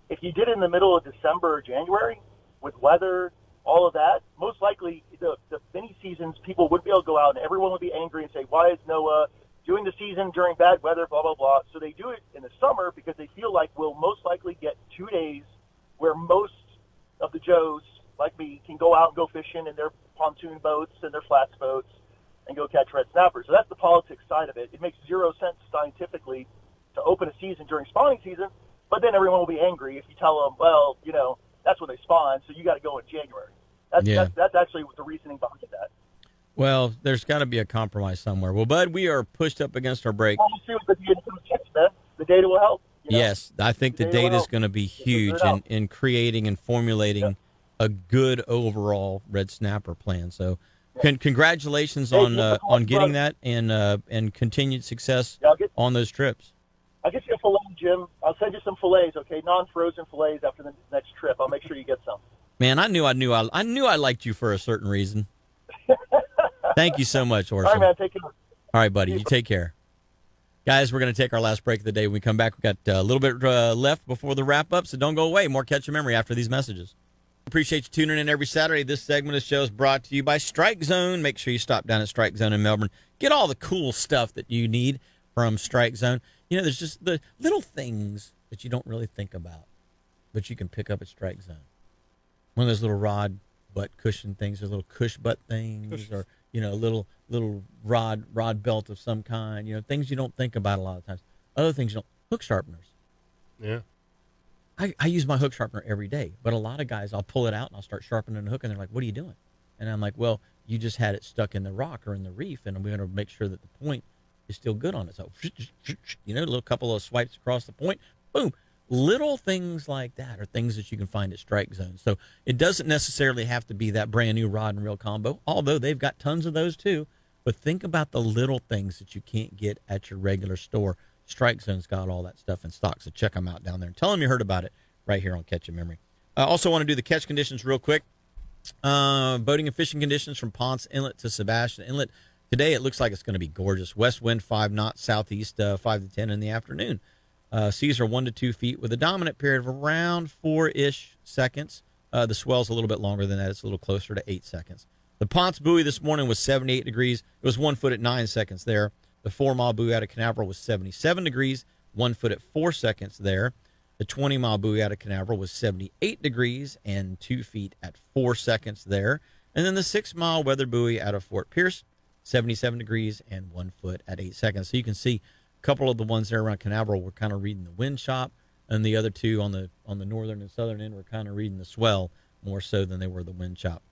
If you did it in the middle of December or January, with weather, all of that, most likely the mini seasons, people would be able to go out and everyone would be angry and say, why is Noah doing the season during bad weather, blah, blah, blah. So they do it in the summer because they feel like we'll most likely get 2 days where most of the Joes, like me, can go out and go fishing in their pontoon boats and their flats boats and go catch red snappers. So that's the politics side of it. It makes zero sense scientifically to open a season during spawning season, but then everyone will be angry if you tell them, well, you know, that's when they spawn, so you got to go in January. That's actually the reasoning behind that. Well, there's got to be a compromise somewhere. Well, Bud, we are pushed up against our break. Well, we'll see what the data checks, man. The data will help. You know? Yes, I think the data is going to be huge in creating and formulating a good overall red snapper plan. So, congratulations on getting that and continued success on those trips. I'll get you a fillet, Jim. I'll send you some fillets, okay? Non-frozen fillets after the next trip. I'll make sure you get some. Man, I knew I liked you for a certain reason. Thank you so much, Orson. All right, man. Take care. All right, buddy. You take care. Guys, we're going to take our last break of the day. When we come back, we've got a little bit left before the wrap-up, so don't go away. More Catch Your Memory after these messages. Appreciate you tuning in every Saturday. This segment of the show is brought to you by Strike Zone. Make sure you stop down at Strike Zone in Melbourne. Get all the cool stuff that you need from Strike Zone. You know, there's just the little things that you don't really think about, but you can pick up at Strike Zone. One of those little rod butt cushion things, or little cush butt things, or, you know, little rod belt of some kind, you know, things you don't think about a lot of times. Other things you don't, hook sharpeners. Yeah. I use my hook sharpener every day, but a lot of guys, I'll pull it out and I'll start sharpening the hook, and they're like, what are you doing? And I'm like, well, you just had it stuck in the rock or in the reef, and we're going to make sure that the point is still good on it. So, you know, a little couple of swipes across the point, boom. Little things like that are things that you can find at Strike Zone. So it doesn't necessarily have to be that brand new rod and reel combo, although they've got tons of those too. But think about the little things that you can't get at your regular store. Strike Zone's got all that stuff in stock, so check them out down there. And tell them you heard about it right here on Catch a Memory. I also want to do the catch conditions real quick. Boating and fishing conditions from Ponce Inlet to Sebastian Inlet. Today it looks like it's going to be gorgeous. West wind 5 knots, southeast 5 to 10 in the afternoon. Seas are 1 to 2 feet with a dominant period of around 4-ish seconds. The swell's a little bit longer than that. It's a little closer to 8 seconds. The Ponce buoy this morning was 78 degrees. It was 1 foot at 9 seconds there. The 4-mile buoy out of Canaveral was 77 degrees, 1 foot at 4 seconds there. The 20-mile buoy out of Canaveral was 78 degrees and 2 feet at 4 seconds there. And then the 6-mile weather buoy out of Fort Pierce, 77 degrees and 1 foot at 8 seconds. So you can see a couple of the ones there around Canaveral were kind of reading the wind chop, and the other two on the northern and southern end were kind of reading the swell more so than they were the wind chop.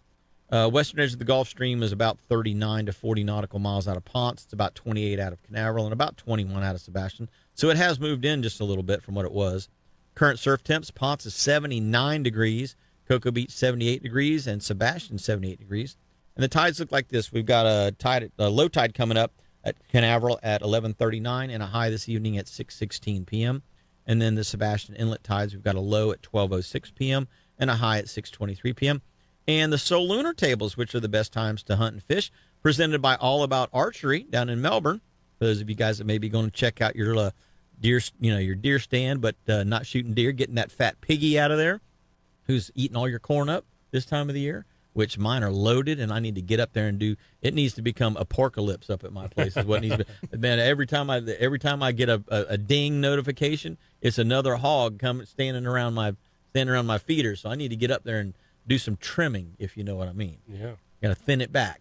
Western edge of the Gulf Stream is about 39 to 40 nautical miles out of Ponce. It's about 28 out of Canaveral and about 21 out of Sebastian. So it has moved in just a little bit from what it was. Current surf temps, Ponce is 79 degrees, Cocoa Beach 78 degrees, and Sebastian 78 degrees. And the tides look like this. We've got a low tide coming up at Canaveral at 11:39 and a high this evening at 6:16 p.m. And then the Sebastian Inlet tides, we've got a low at 12:06 p.m. and a high at 6:23 p.m. And the Soul Lunar tables, which are the best times to hunt and fish, presented by All About Archery down in Melbourne. For those of you guys that may be going to check out your deer, your deer stand, but not shooting deer, getting that fat piggy out of there, who's eating all your corn up this time of the year, which mine are loaded, and I need to get up there and do. It needs to become apocalypse up at my place. Is what needs to be. Man, every time I get a ding notification, it's another hog standing around my feeder. So I need to get up there and do some trimming, if you know what I mean. Yeah, got to thin it back.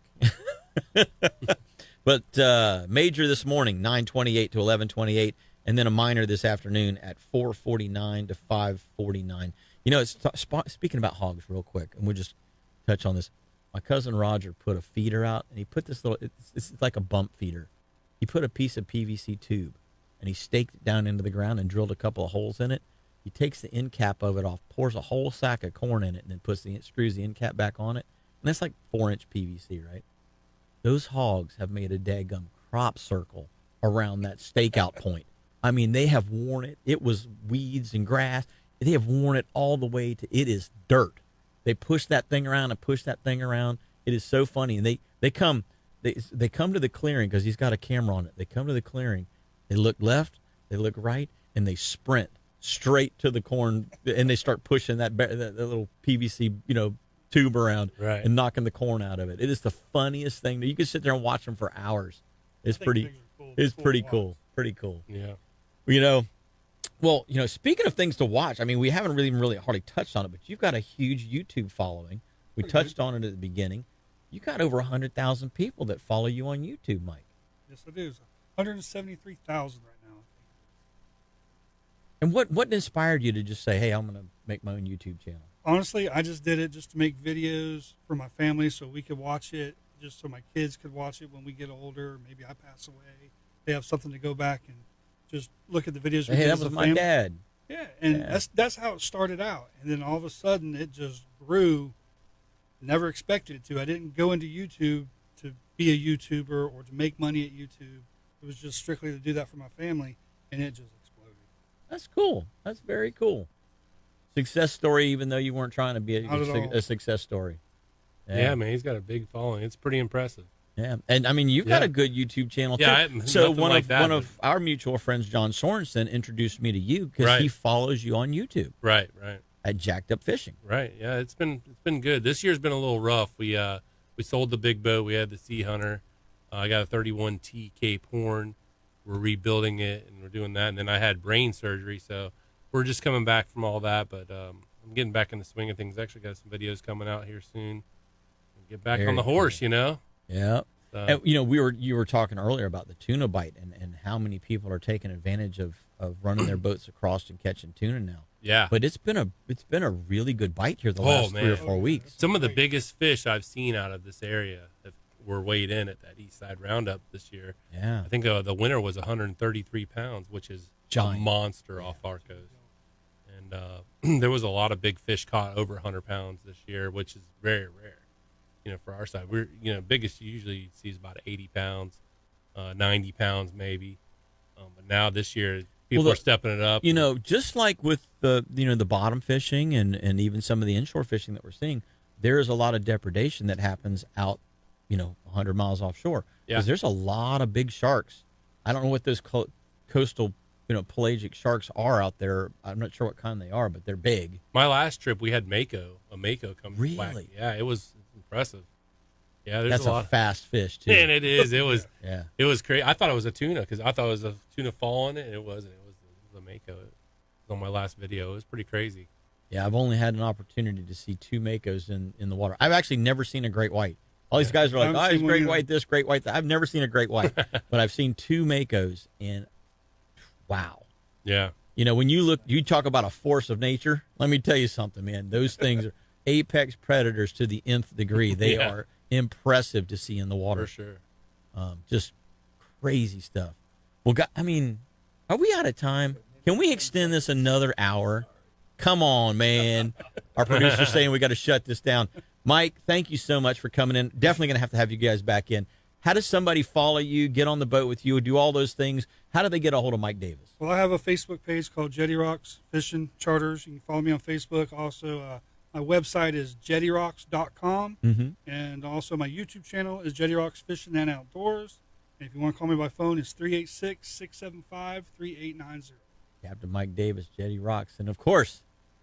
But major this morning 9:28 to 11:28, and then a minor this afternoon at 4:49 to 5:49. You know, it's speaking about hogs real quick, and we'll just touch on this. My cousin Roger put a feeder out, and he put this little, it's like a bump feeder. He put a piece of PVC tube, and he staked it down into the ground and drilled a couple of holes in it. He takes the end cap of it off, pours a whole sack of corn in it, and then screws the end cap back on it. And that's like 4-inch PVC, right? Those hogs have made a daggum crop circle around that stakeout point. I mean, they have worn it. It was weeds and grass. They have worn it all the way to, it is dirt. They push that thing around and push that thing around. It is so funny. And they come to the clearing because he's got a camera on it. They come to the clearing. They look left. They look right. and they sprint straight to the corn, and they start pushing that little PVC, tube around Right. and knocking the corn out of it. It is the funniest thing. You can sit there and watch them for hours. It's pretty cool. Pretty cool. Yeah. Well, speaking of things to watch, I mean, we haven't really hardly touched on it, but you've got a huge YouTube following. We touched on it at the beginning. You got over 100,000 people that follow you on YouTube, Mike. Yes, it is. 173,000 right now. And what inspired you to just say, hey, I'm going to make my own YouTube channel? Honestly, I just did it just to make videos for my family so we could watch it, just so my kids could watch it when we get older. Maybe I pass away. They have something to go back and just look at the videos. Hey, that was my dad. Yeah, and that's how it started out. And then all of a sudden, it just grew. Never expected it to. I didn't go into YouTube to be a YouTuber or to make money at YouTube. It was just strictly to do that for my family, and it just exploded. That's cool. That's very cool. Success story, even though you weren't trying to be a success story. Yeah, man, he's got a big following. It's pretty impressive. Yeah, and I mean, you've got a good YouTube channel too. Yeah, so one of our mutual friends, John Sorensen, introduced me to you because he follows you on YouTube. Right. At Jacked Up Fishing. Right. Yeah, it's been good. This year's been a little rough. We sold the big boat. We had the Sea Hunter. I got a 31T Cape Horn. We're rebuilding it, and we're doing that. And then I had brain surgery, so we're just coming back from all that. But I'm getting back in the swing of things. Actually got some videos coming out here soon. Get back on the horse, Yeah. And, you were talking earlier about the tuna bite and how many people are taking advantage of running their boats across and catching tuna now. Yeah. But it's been a really good bite here the last 3 or 4 weeks. Some of the biggest fish I've seen out of this area that were weighed in at that East Side Roundup this year. Yeah. I think the winner was 133 pounds, which is giant, a monster off our coast. And there was a lot of big fish caught over 100 pounds this year, which is very rare. For our side, we're, biggest usually sees about 80 pounds, 90 pounds maybe. But now this year, people are stepping it up. Just like with the bottom fishing and even some of the inshore fishing that we're seeing, there is a lot of depredation that happens out, 100 miles offshore. Because there's a lot of big sharks. I don't know what those coastal, pelagic sharks are out there. I'm not sure what kind they are, but they're big. My last trip, we had a mako come. Really? Yeah, it was impressive. Yeah, there's that's a lot of fast fish too. And it is. It was. Yeah. It was crazy. I thought it was a tuna because I thought it was a tuna falling in it. It wasn't. It was a mako. It was on my last video. It was pretty crazy. Yeah, I've only had an opportunity to see 2 makos in the water. I've actually never seen a great white. All these guys are like, oh, it's great white this, great white that. I've never seen a great white, but I've seen 2 makos, and wow. Yeah. When you talk about a force of nature, let me tell you something, man. Those things are apex predators to the nth degree. They are impressive to see in the water. For sure. Just crazy stuff. Well, are we out of time? Can we extend this another hour? Come on, man. Our producer's saying we got to shut this down. Mike, thank you so much for coming in. Definitely going to have you guys back in. How does somebody follow you, get on the boat with you, do all those things? How do they get a hold of Mike Davis? Well, I have a Facebook page called Jetty Rocks Fishing Charters. You can follow me on Facebook. Also, my website is jettyrocks.com. Mm-hmm. And also my YouTube channel is Jetty Rocks Fishing and Outdoors. And if you want to call me by phone, it's 386-675-3890. Captain Mike Davis, Jetty Rocks. And, of course,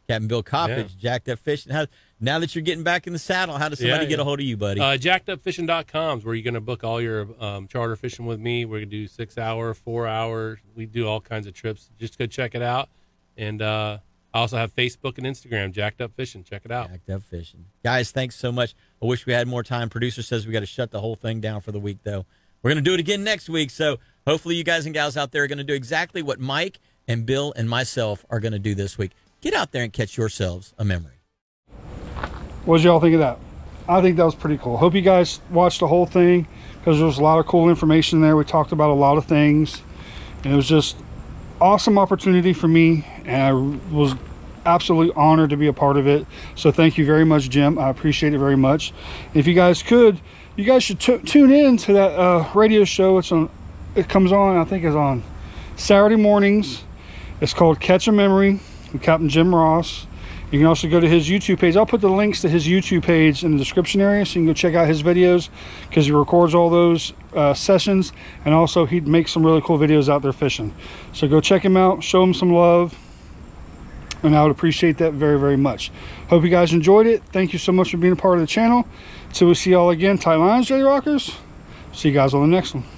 Captain Bill Coppage, Jacked Up Fishing. Now that you're getting back in the saddle, how does somebody get a hold of you, buddy? JackedUpFishing.com is where you're going to book all your charter fishing with me. We're going to do 6 hour, 4 hour. We do all kinds of trips. Just go check it out. And I also have Facebook and Instagram, Jacked Up Fishing. Check it out. Jacked Up Fishing. Guys, thanks so much. I wish we had more time. Producer says we got to shut the whole thing down for the week, though. We're going to do it again next week. So hopefully you guys and gals out there are going to do exactly what Mike and Bill and myself are going to do this week. Get out there and catch yourselves a memory. What did y'all think of that? I think that was pretty cool. Hope you guys watched the whole thing because there was a lot of cool information there. We talked about a lot of things. And it was just awesome opportunity for me, and I was absolutely honored to be a part of it. So thank you very much, Jim. I appreciate it very much. If you guys could, you guys should tune in to that radio show. It comes on, I think it's on Saturday mornings. It's called Catch a Memory with Captain Jim Ross. You can also go to his YouTube page. I'll put the links to his YouTube page in the description area, so you can go check out his videos, because he records all those sessions, and also he makes some really cool videos out there fishing. So go check him out, show him some love, and I would appreciate that very, very much. Hope you guys enjoyed it. Thank you so much for being a part of the channel. Till we see y'all again, tight lines, Jetty Rockers. See you guys on the next one.